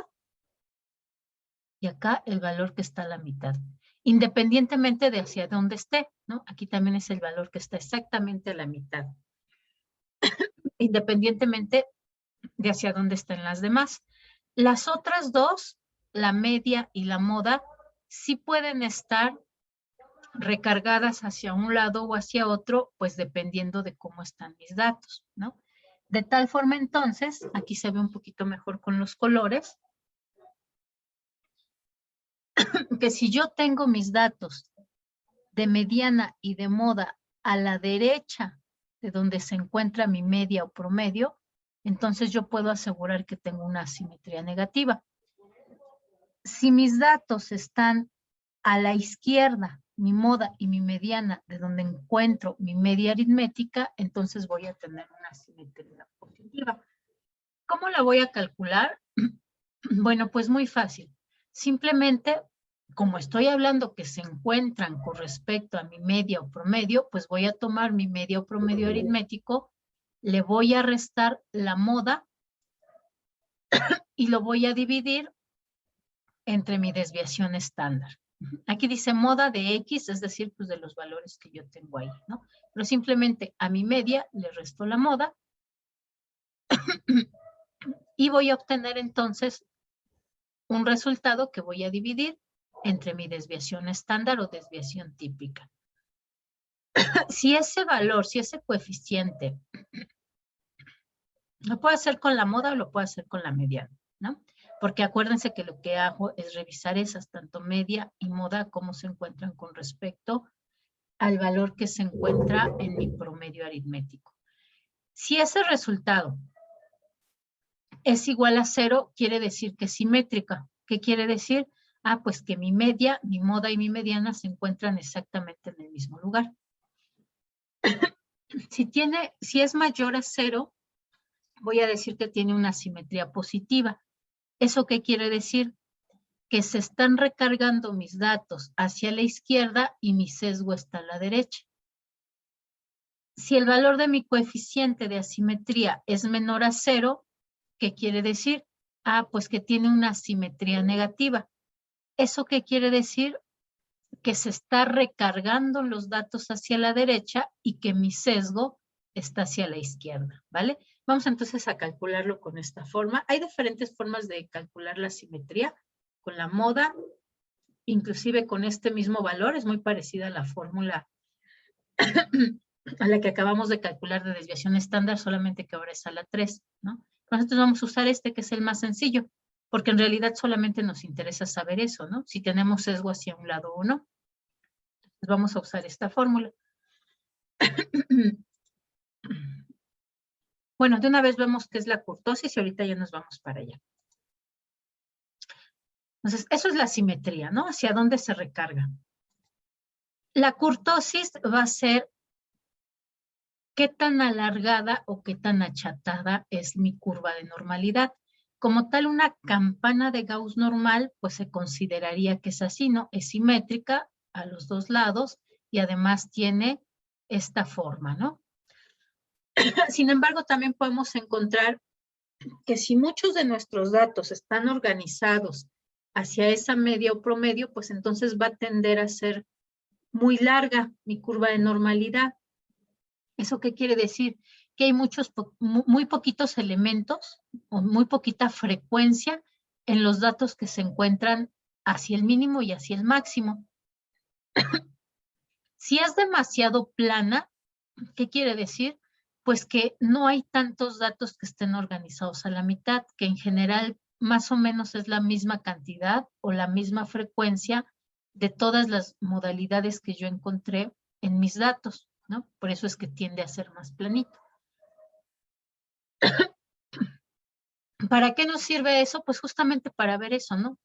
Speaker 1: y acá el valor que está a la mitad, independientemente de hacia dónde esté, ¿no? Aquí también es el valor que está exactamente a la mitad, independientemente de hacia dónde estén las demás. Las otras dos, la media y la moda, sí pueden estar recargadas hacia un lado o hacia otro, pues dependiendo de cómo están mis datos, ¿no? De tal forma entonces, aquí se ve un poquito mejor con los colores, que si yo tengo mis datos de mediana y de moda a la derecha de donde se encuentra mi media o promedio, entonces yo puedo asegurar que tengo una asimetría negativa. Si mis datos están a la izquierda, mi moda y mi mediana, de donde encuentro mi media aritmética, entonces voy a tener una asimetría positiva. ¿Cómo la voy a calcular? Bueno, pues muy fácil. Simplemente, como estoy hablando que se encuentran con respecto a mi media o promedio, pues voy a tomar mi media o promedio aritmético, le voy a restar la moda y lo voy a dividir entre mi desviación estándar. Aquí dice moda de X, es decir, pues de los valores que yo tengo ahí, ¿no? Pero simplemente a mi media le resto la moda y voy a obtener entonces un resultado que voy a dividir entre mi desviación estándar o desviación típica. Si ese valor, si ese coeficiente, lo puedo hacer con la moda o lo puedo hacer con la mediana, ¿no? Porque acuérdense que lo que hago es revisar esas, tanto media y moda, cómo se encuentran con respecto al valor que se encuentra en mi promedio aritmético. Si ese resultado es igual a 0, quiere decir que es simétrica. ¿Qué quiere decir? Ah, pues que mi media, mi moda y mi mediana se encuentran exactamente en el mismo lugar. Si es mayor a 0, voy a decir que tiene una simetría positiva. ¿Eso qué quiere decir? Que se están recargando mis datos hacia la izquierda y mi sesgo está a la derecha. Si el valor de mi coeficiente de asimetría es menor a 0, ¿qué quiere decir? Ah, pues que tiene una asimetría negativa. ¿Eso qué quiere decir? Que se está recargando los datos hacia la derecha y que mi sesgo está hacia la izquierda, ¿vale? Vamos entonces a calcularlo con esta forma. Hay diferentes formas de calcular la simetría. Con la moda, inclusive con este mismo valor, es muy parecida a la fórmula a la que acabamos de calcular de desviación estándar, solamente que ahora es a la 3, ¿no? Nosotros vamos a usar este que es el más sencillo, porque en realidad solamente nos interesa saber eso, ¿no? Si tenemos sesgo hacia un lado o no. Entonces vamos a usar esta fórmula. Bueno, de una vez vemos qué es la kurtosis y ahorita ya nos vamos para allá. Entonces, eso es la simetría, ¿no? Hacia dónde se recarga. La kurtosis va a ser qué tan alargada o qué tan achatada es mi curva de normalidad. Como tal, una campana de Gauss normal, pues se consideraría que es así, ¿no? Es simétrica a los dos lados y además tiene esta forma, ¿no? Sin embargo, también podemos encontrar que si muchos de nuestros datos están organizados hacia esa media o promedio, pues entonces va a tender a ser muy larga mi curva de normalidad. ¿Eso qué quiere decir? Que hay muy poquitos elementos o muy poquita frecuencia en los datos que se encuentran hacia el mínimo y hacia el máximo. Si es demasiado plana, ¿qué quiere decir? Pues que no hay tantos datos que estén organizados a la mitad, que en general más o menos es la misma cantidad o la misma frecuencia de todas las modalidades que yo encontré en mis datos, ¿no? Por eso es que tiende a ser más planito. ¿Para qué nos sirve eso? Pues justamente para ver eso, ¿no?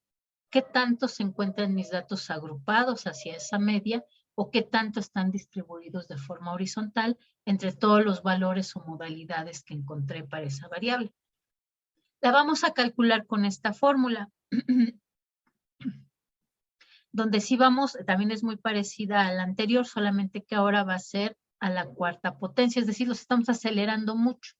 Speaker 1: ¿Qué tanto se encuentran mis datos agrupados hacia esa media o qué tanto están distribuidos de forma horizontal entre todos los valores o modalidades que encontré para esa variable? La vamos a calcular con esta fórmula, donde sí vamos, también es muy parecida a la anterior, solamente que ahora va a ser a la cuarta potencia, es decir, los estamos acelerando mucho.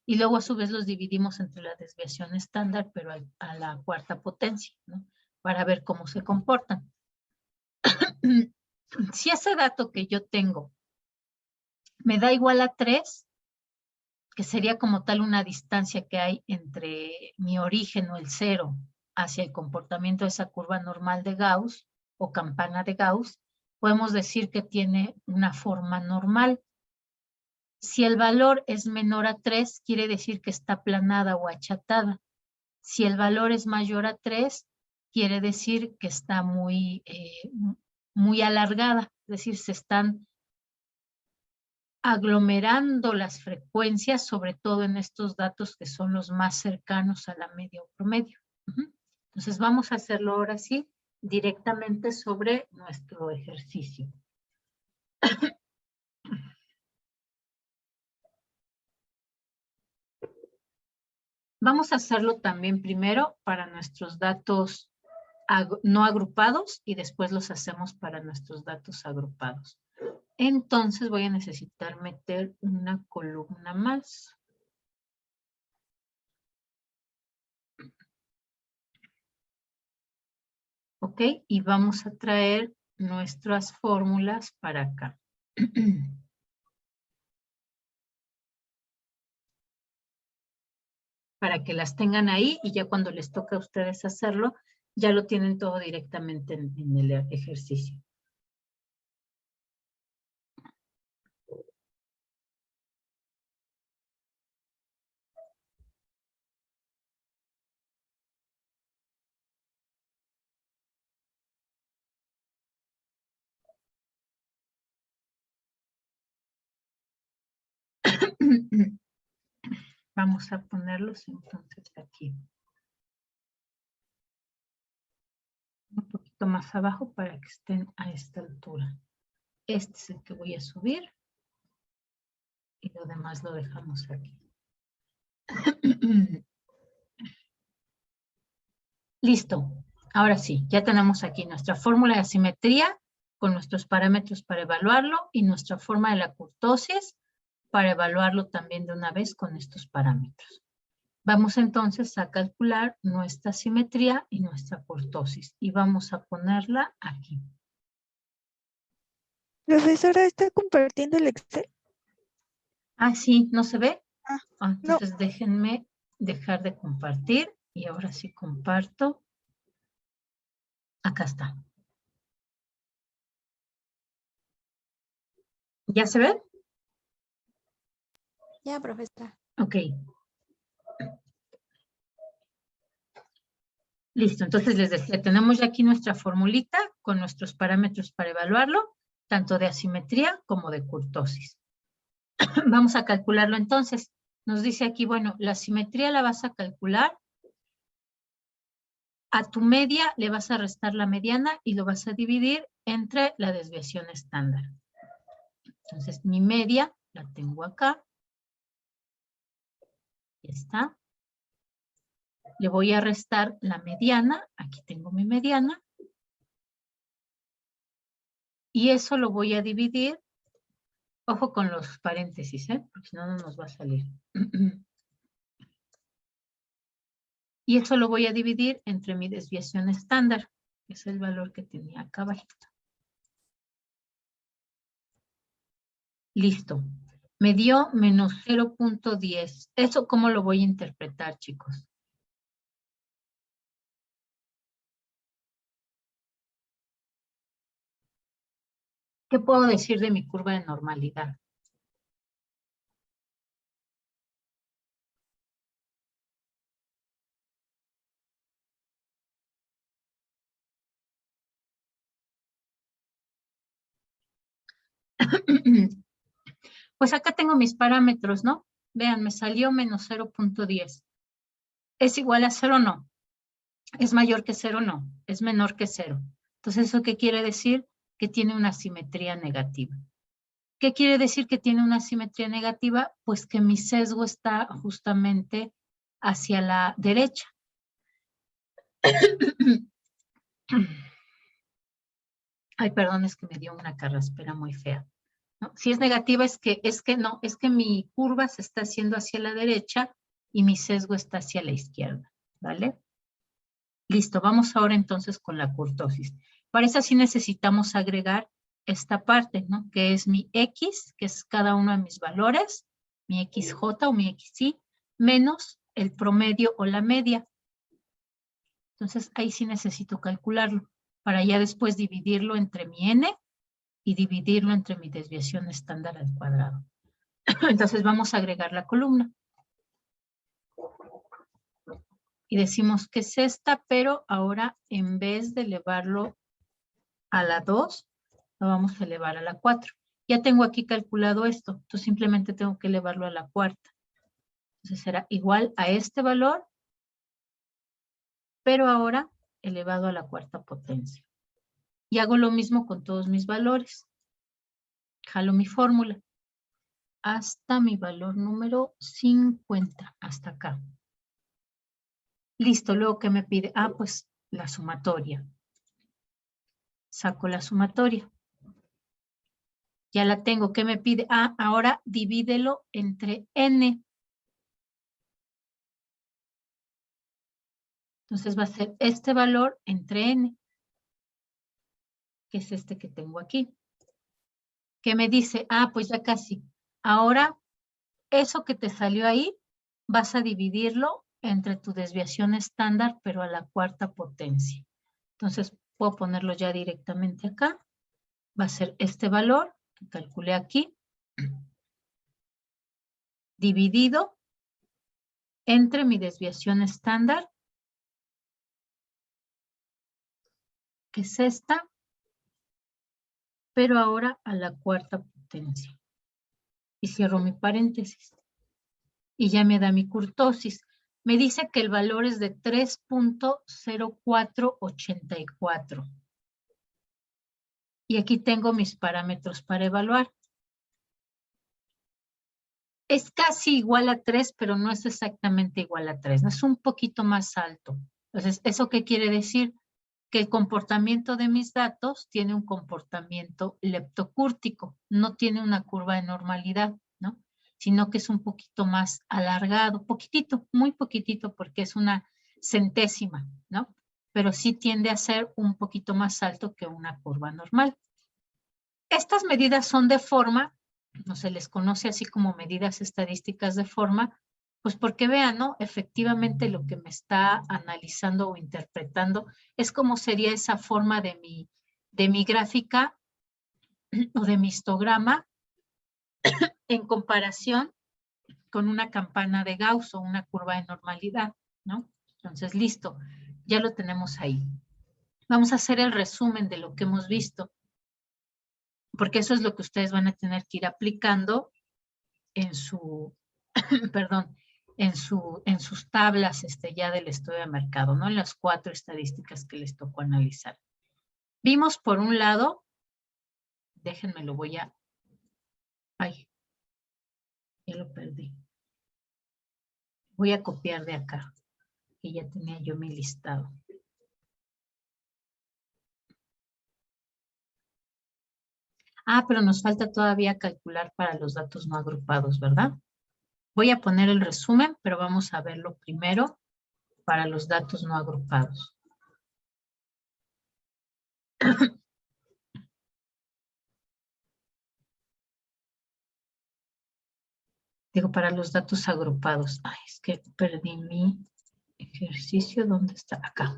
Speaker 1: Y luego a su vez los dividimos entre la desviación estándar, pero a la cuarta potencia, ¿no? Para ver cómo se comportan. Si ese dato que yo tengo me da igual a 3, que sería como tal una distancia que hay entre mi origen o el 0 hacia el comportamiento de esa curva normal de Gauss o campana de Gauss, podemos decir que tiene una forma normal. Si el valor es menor a 3, quiere decir que está aplanada o achatada. Si el valor es mayor a 3, quiere decir que está muy alargada, es decir, se están aglomerando las frecuencias, sobre todo en estos datos que son los más cercanos a la media o promedio. Entonces vamos a hacerlo ahora sí, directamente sobre nuestro ejercicio. Vamos a hacerlo también primero para nuestros datos no agrupados y después los hacemos para nuestros datos agrupados. Entonces voy a necesitar meter una columna más. Ok, y vamos a traer nuestras fórmulas para acá. Para que las tengan ahí y ya cuando les toque a ustedes hacerlo, ya lo tienen todo directamente en el ejercicio. Vamos a ponerlos entonces aquí. Un poquito más abajo para que estén a esta altura. Este es el que voy a subir. Y lo demás lo dejamos aquí. Listo. Ahora sí, ya tenemos aquí nuestra fórmula de asimetría con nuestros parámetros para evaluarlo y nuestra forma de la kurtosis para evaluarlo también de una vez con estos parámetros. Vamos entonces a calcular nuestra simetría y nuestra kurtosis y vamos a ponerla aquí.
Speaker 7: Profesora, ¿está compartiendo el Excel?
Speaker 1: Ah, sí, ¿no se ve?
Speaker 7: No.
Speaker 1: Entonces déjenme dejar de compartir y ahora sí comparto. Acá está. ¿Ya se ve?
Speaker 2: Ya, profesora.
Speaker 1: Ok. Listo, entonces les decía, tenemos ya aquí nuestra formulita con nuestros parámetros para evaluarlo, tanto de asimetría como de kurtosis. Vamos a calcularlo entonces. Nos dice aquí, bueno, la simetría la vas a calcular. A tu media le vas a restar la mediana y lo vas a dividir entre la desviación estándar. Entonces, mi media la tengo acá. Ya está. Le voy a restar la mediana. Aquí tengo mi mediana. Y eso lo voy a dividir. Ojo con los paréntesis, porque si no, no nos va a salir. Y eso lo voy a dividir entre mi desviación estándar, que es el valor que tenía acá abajito. Listo. Me dio menos 0.10. ¿Eso cómo lo voy a interpretar, chicos? ¿Qué puedo decir de mi curva de normalidad? Pues acá tengo mis parámetros, ¿no? Vean, me salió menos 0.10. ¿Es igual a 0 o no? ¿Es mayor que 0 o no? ¿Es menor que 0? Entonces, ¿eso qué quiere decir? Que tiene una simetría negativa. ¿Qué quiere decir que tiene una simetría negativa? Pues que mi sesgo está justamente hacia la derecha. Ay, perdón, es que me dio una carraspera muy fea. ¿no? Si es negativa es que no, es que mi curva se está haciendo hacia la derecha y mi sesgo está hacia la izquierda, ¿vale? Listo, vamos ahora entonces con la kurtosis. Para eso sí necesitamos agregar esta parte, ¿no? Que es mi X, que es cada uno de mis valores, mi XJ o mi XY, menos el promedio o la media. Entonces ahí sí necesito calcularlo, para ya después dividirlo entre mi N y dividirlo entre mi desviación estándar al cuadrado. Entonces vamos a agregar la columna. Y decimos que es esta, pero ahora en vez de elevarlo a la 2, lo vamos a elevar a la 4. Ya tengo aquí calculado esto, entonces simplemente tengo que elevarlo a la cuarta. Entonces será igual a este valor, pero ahora elevado a la cuarta potencia. Y hago lo mismo con todos mis valores. Jalo mi fórmula hasta mi valor número 50, hasta acá. Listo, luego que me pide, pues la sumatoria. Saco la sumatoria. Ya la tengo, ¿qué me pide? Ahora divídelo entre N. Entonces va a ser este valor entre N, que es este que tengo aquí. ¿Qué me dice? Pues ya casi. Ahora, eso que te salió ahí, vas a dividirlo entre tu desviación estándar, pero a la cuarta potencia. Entonces, puedo ponerlo ya directamente acá. Va a ser este valor que calculé aquí, dividido entre mi desviación estándar, que es esta, pero ahora a la cuarta potencia. Y cierro mi paréntesis. Y ya me da mi kurtosis. Me dice que el valor es de 3.0484. Y aquí tengo mis parámetros para evaluar. Es casi igual a 3, pero no es exactamente igual a 3. ¿No? Es un poquito más alto. Entonces, ¿eso qué quiere decir? Que el comportamiento de mis datos tiene un comportamiento leptocúrtico. No tiene una curva de normalidad, ¿no? Sino que es un poquito más alargado. Poquitito, muy poquitito, porque es una centésima, ¿no? Pero sí tiende a ser un poquito más alto que una curva normal. Estas medidas son de forma, no se les conoce así como medidas estadísticas de forma, pues porque vean, ¿no? Efectivamente lo que me está analizando o interpretando es cómo sería esa forma de mi gráfica o de mi histograma en comparación con una campana de Gauss o una curva de normalidad, ¿no? Entonces, listo, ya lo tenemos ahí. Vamos a hacer el resumen de lo que hemos visto, porque eso es lo que ustedes van a tener que ir aplicando en su, perdón, en sus tablas ya del estudio de mercado, ¿no? En las 4 estadísticas que les tocó analizar. Vimos por un lado, déjenme lo voy a, ya lo perdí. Voy a copiar de acá, que ya tenía yo mi listado. Pero nos falta todavía calcular para los datos no agrupados, ¿verdad? Voy a poner el resumen, pero vamos a verlo primero para los datos no agrupados. Digo, para los datos agrupados. Es que perdí mi ejercicio. ¿Dónde está? Acá.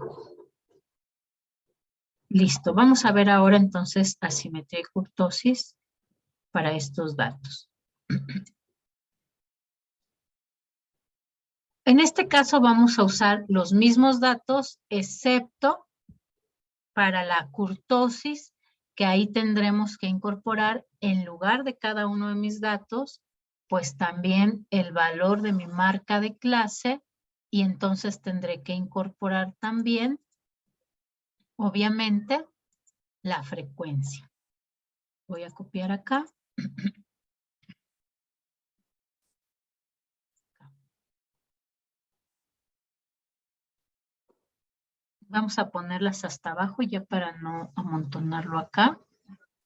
Speaker 1: Listo. Vamos a ver ahora entonces asimetría y kurtosis para estos datos. En este caso vamos a usar los mismos datos, excepto para la kurtosis, que ahí tendremos que incorporar en lugar de cada uno de mis datos, pues también el valor de mi marca de clase, y entonces tendré que incorporar también, obviamente, la frecuencia. Voy a copiar acá. Vamos a ponerlas hasta abajo ya para no amontonarlo acá,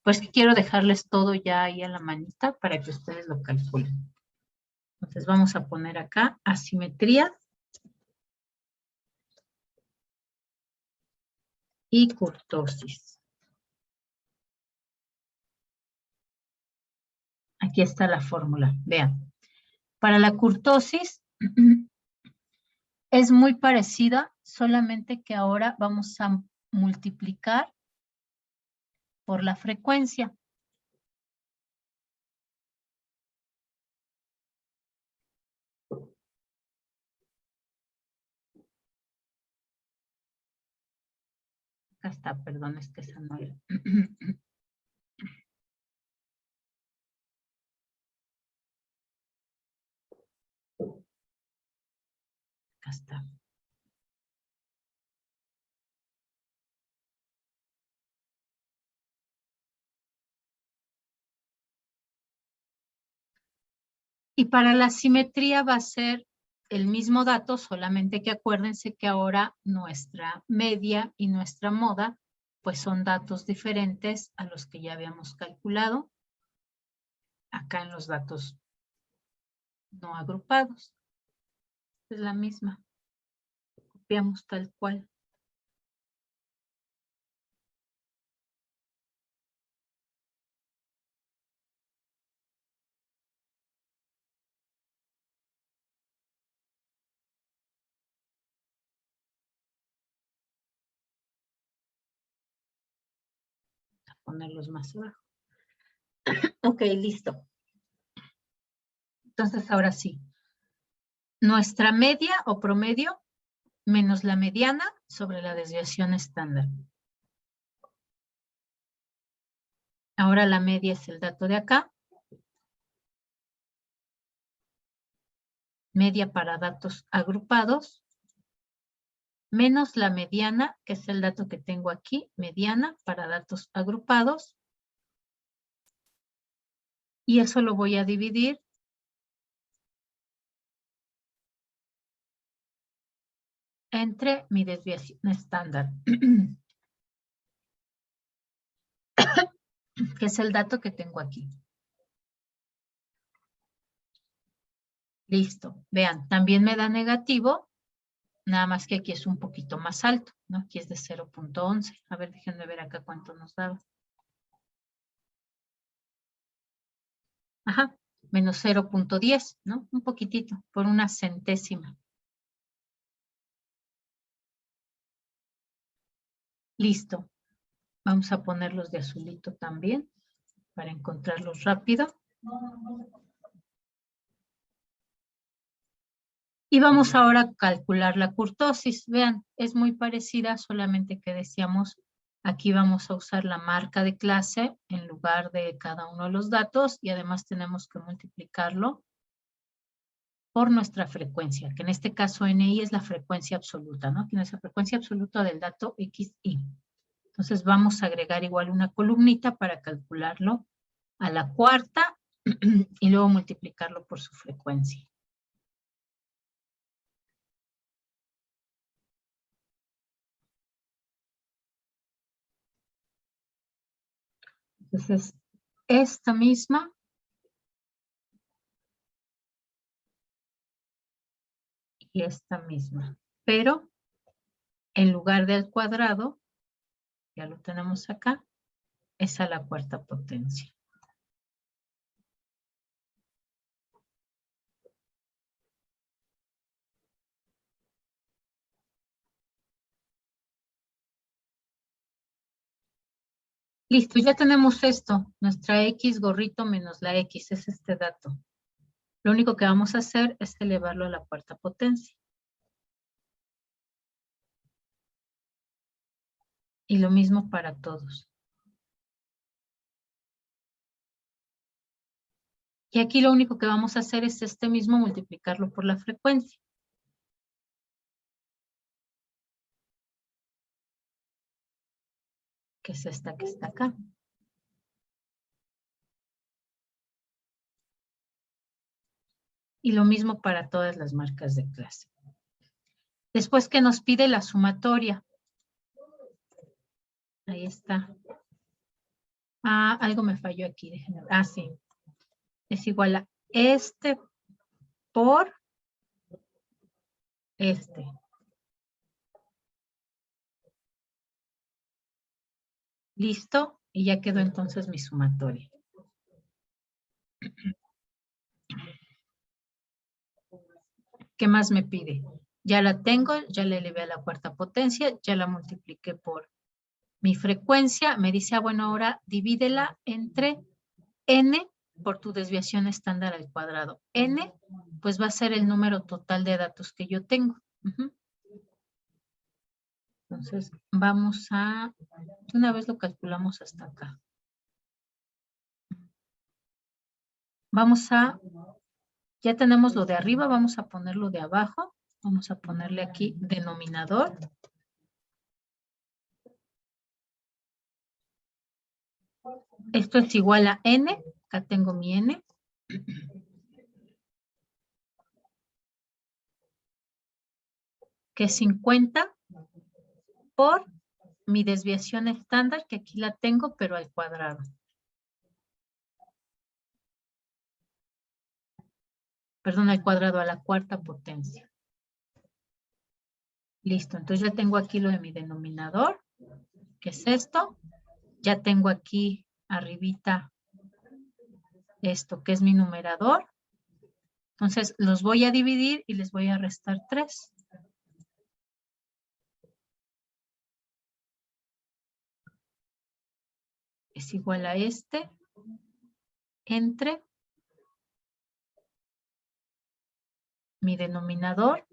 Speaker 1: Pues que quiero dejarles todo ya ahí a la manita para que ustedes lo calculen. Entonces vamos a poner acá asimetría y kurtosis. Aquí está la fórmula, vean. Para la kurtosis es muy parecida, solamente que ahora vamos a multiplicar por la frecuencia. Acá está, perdón, es que esa no era. Acá está. Y para la simetría va a ser el mismo dato, solamente que acuérdense que ahora nuestra media y nuestra moda, pues son datos diferentes a los que ya habíamos calculado acá en los datos no agrupados. Es la misma. Copiamos tal cual. Vamos a ponerlos más abajo. Ok, listo. Entonces, ahora sí. Nuestra media o promedio menos la mediana sobre la desviación estándar. Ahora la media es el dato de acá. Media para datos agrupados. Menos la mediana, que es el dato que tengo aquí. Mediana para datos agrupados. Y eso lo voy a dividir entre mi desviación estándar, que es el dato que tengo aquí. Listo. Vean, también me da negativo, nada más que aquí es un poquito más alto, ¿no? Aquí es de 0.11. A ver, déjenme ver acá cuánto nos daba. Ajá, menos 0.10, ¿no? Un poquitito, por una centésima. Listo. Vamos a ponerlos de azulito también, para encontrarlos rápido. Y vamos ahora a calcular la kurtosis. Vean, es muy parecida, solamente que decíamos, aquí vamos a usar la marca de clase en lugar de cada uno de los datos y además tenemos que multiplicarlo por nuestra frecuencia, que en este caso NI es la frecuencia absoluta, ¿no? Que es la frecuencia absoluta del dato XI. Entonces vamos a agregar igual una columnita para calcularlo a la cuarta y luego multiplicarlo por su frecuencia. Entonces, esta misma y esta misma, pero en lugar del cuadrado, ya lo tenemos acá, es a la cuarta potencia. Listo, ya tenemos esto, nuestra X gorrito menos la X, es este dato. Lo único que vamos a hacer es elevarlo a la cuarta potencia. Y lo mismo para todos. Y aquí lo único que vamos a hacer es este mismo multiplicarlo por la frecuencia. Que es esta que está acá. Y lo mismo para todas las marcas de clase. Después que nos pide la sumatoria. Ahí está. Ah, algo me falló aquí, déjenme ver. Ah, sí. Es igual a este por este. Listo, y ya quedó entonces mi sumatoria. ¿Qué más me pide? Ya la tengo, ya la elevé a la cuarta potencia, ya la multipliqué por mi frecuencia. Me dice, ah, bueno, ahora divídela entre n por tu desviación estándar al cuadrado. N, pues va a ser el número total de datos que yo tengo. Entonces, vamos a, de una vez lo calculamos hasta acá. Vamos a, ya tenemos lo de arriba, vamos a ponerlo de abajo. Vamos a ponerle aquí denominador. Esto es igual a n, acá tengo mi n. Que es 50 por mi desviación estándar, que aquí la tengo, pero al cuadrado. Perdón, al cuadrado, a la cuarta potencia. Listo, entonces ya tengo aquí lo de mi denominador, que es esto. Ya tengo aquí arribita esto, que es mi numerador. Entonces los voy a dividir y les voy a restar 3. Es igual a este entre mi denominador.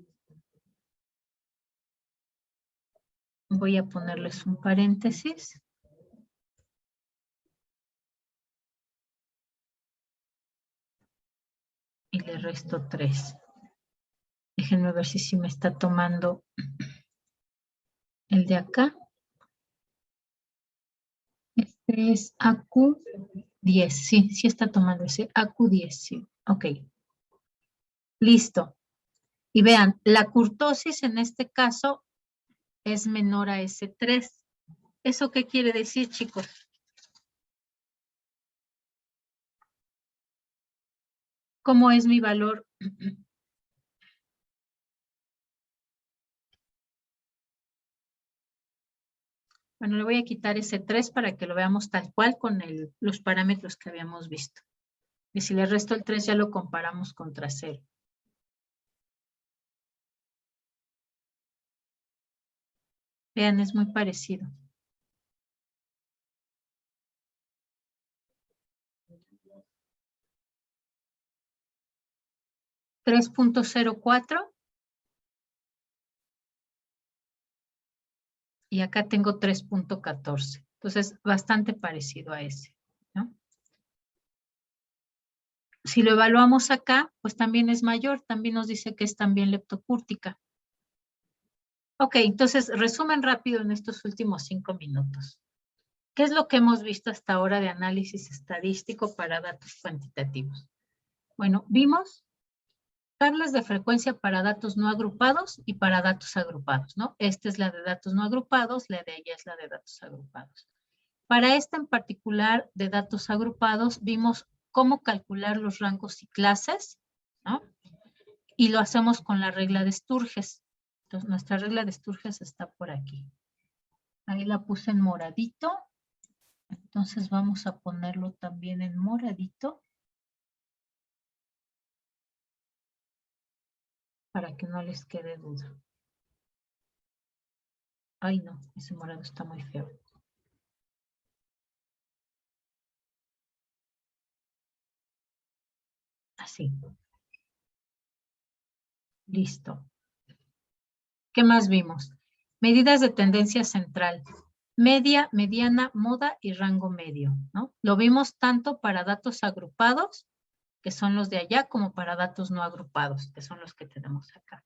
Speaker 1: Voy a ponerles un paréntesis. Y le resto 3. Déjenme ver si me está tomando el de acá. Este es AQ10. Sí está tomando ese AQ10. Sí. Ok. Listo. Y vean, la kurtosis en este caso es menor a S3. ¿Eso qué quiere decir, chicos? ¿Cómo es mi valor? Bueno, le voy a quitar ese 3 para que lo veamos tal cual con los parámetros que habíamos visto. Y si le resto el 3 ya lo comparamos contra 0. Vean, es muy parecido. .04 y acá tengo 3.14. Entonces, bastante parecido a ese, ¿no? Si lo evaluamos acá, pues también es mayor, también nos dice que es también leptocúrtica. Ok, entonces, resumen rápido en estos últimos 5 minutos. ¿Qué es lo que hemos visto hasta ahora de análisis estadístico para datos cuantitativos? Bueno, vimos tablas de frecuencia para datos no agrupados y para datos agrupados, ¿no? Esta es la de datos no agrupados, la de allá es la de datos agrupados. Para esta en particular de datos agrupados, vimos cómo calcular los rangos y clases, ¿no? Y lo hacemos con la regla de Sturges. Entonces, nuestra regla de Sturges está por aquí. Ahí la puse en moradito. Entonces, vamos a ponerlo también en moradito. Para que no les quede duda. Ay, no, ese morado está muy feo. Así. Listo. ¿Qué más vimos? Medidas de tendencia central. Media, mediana, moda y rango medio, ¿no? Lo vimos tanto para datos agrupados, que son los de allá, como para datos no agrupados, que son los que tenemos acá.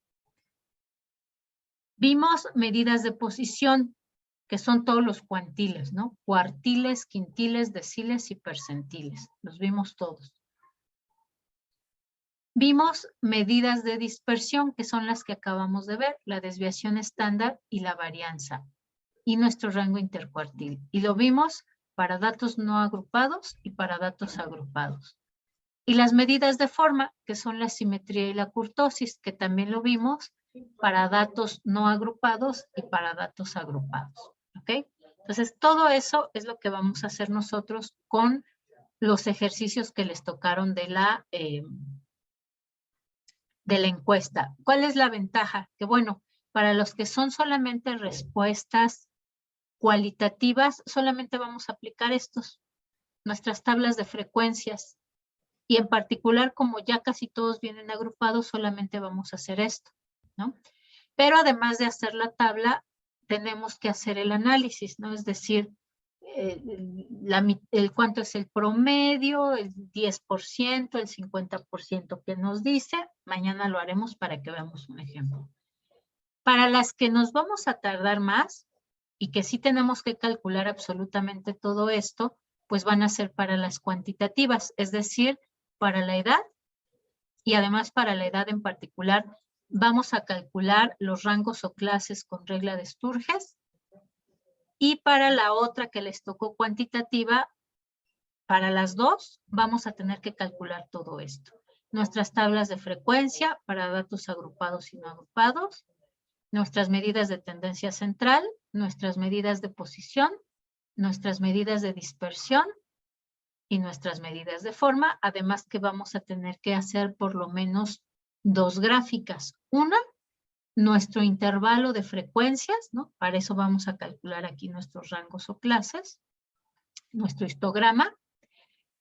Speaker 1: Vimos medidas de posición, que son todos los cuantiles, ¿no? Cuartiles, quintiles, deciles y percentiles. Los vimos todos. Vimos medidas de dispersión, que son las que acabamos de ver, la desviación estándar y la varianza, y nuestro rango intercuartil. Y lo vimos para datos no agrupados y para datos agrupados. Y las medidas de forma, que son la simetría y la kurtosis, que también lo vimos, para datos no agrupados y para datos agrupados. ¿Ok? Entonces, todo eso es lo que vamos a hacer nosotros con los ejercicios que les tocaron de la encuesta. ¿Cuál es la ventaja? Que bueno, para los que son solamente respuestas cualitativas, solamente vamos a aplicar nuestras tablas de frecuencias. Y en particular, como ya casi todos vienen agrupados, solamente vamos a hacer esto, ¿no? Pero además de hacer la tabla, tenemos que hacer el análisis, ¿no? Es decir, cuánto es el promedio, el 10%, el 50% que nos dice. Mañana lo haremos para que veamos un ejemplo. Para las que nos vamos a tardar más y que sí tenemos que calcular absolutamente todo esto, pues van a ser para las cuantitativas, es decir, para la edad y además para la edad en particular vamos a calcular los rangos o clases con regla de Sturges. Y para la otra que les tocó cuantitativa, para las dos vamos a tener que calcular todo esto. Nuestras tablas de frecuencia para datos agrupados y no agrupados, nuestras medidas de tendencia central, nuestras medidas de posición, nuestras medidas de dispersión y nuestras medidas de forma. Además que vamos a tener que hacer por lo menos 2 gráficas. Una, nuestro intervalo de frecuencias, ¿no? Para eso vamos a calcular aquí nuestros rangos o clases, nuestro histograma,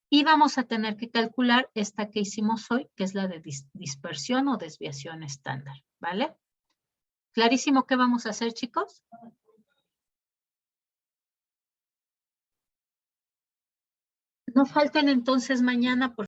Speaker 1: y vamos a tener que calcular esta que hicimos hoy, que es la de dispersión o desviación estándar, ¿vale? ¿Clarísimo qué vamos a hacer, chicos? No falten entonces mañana, por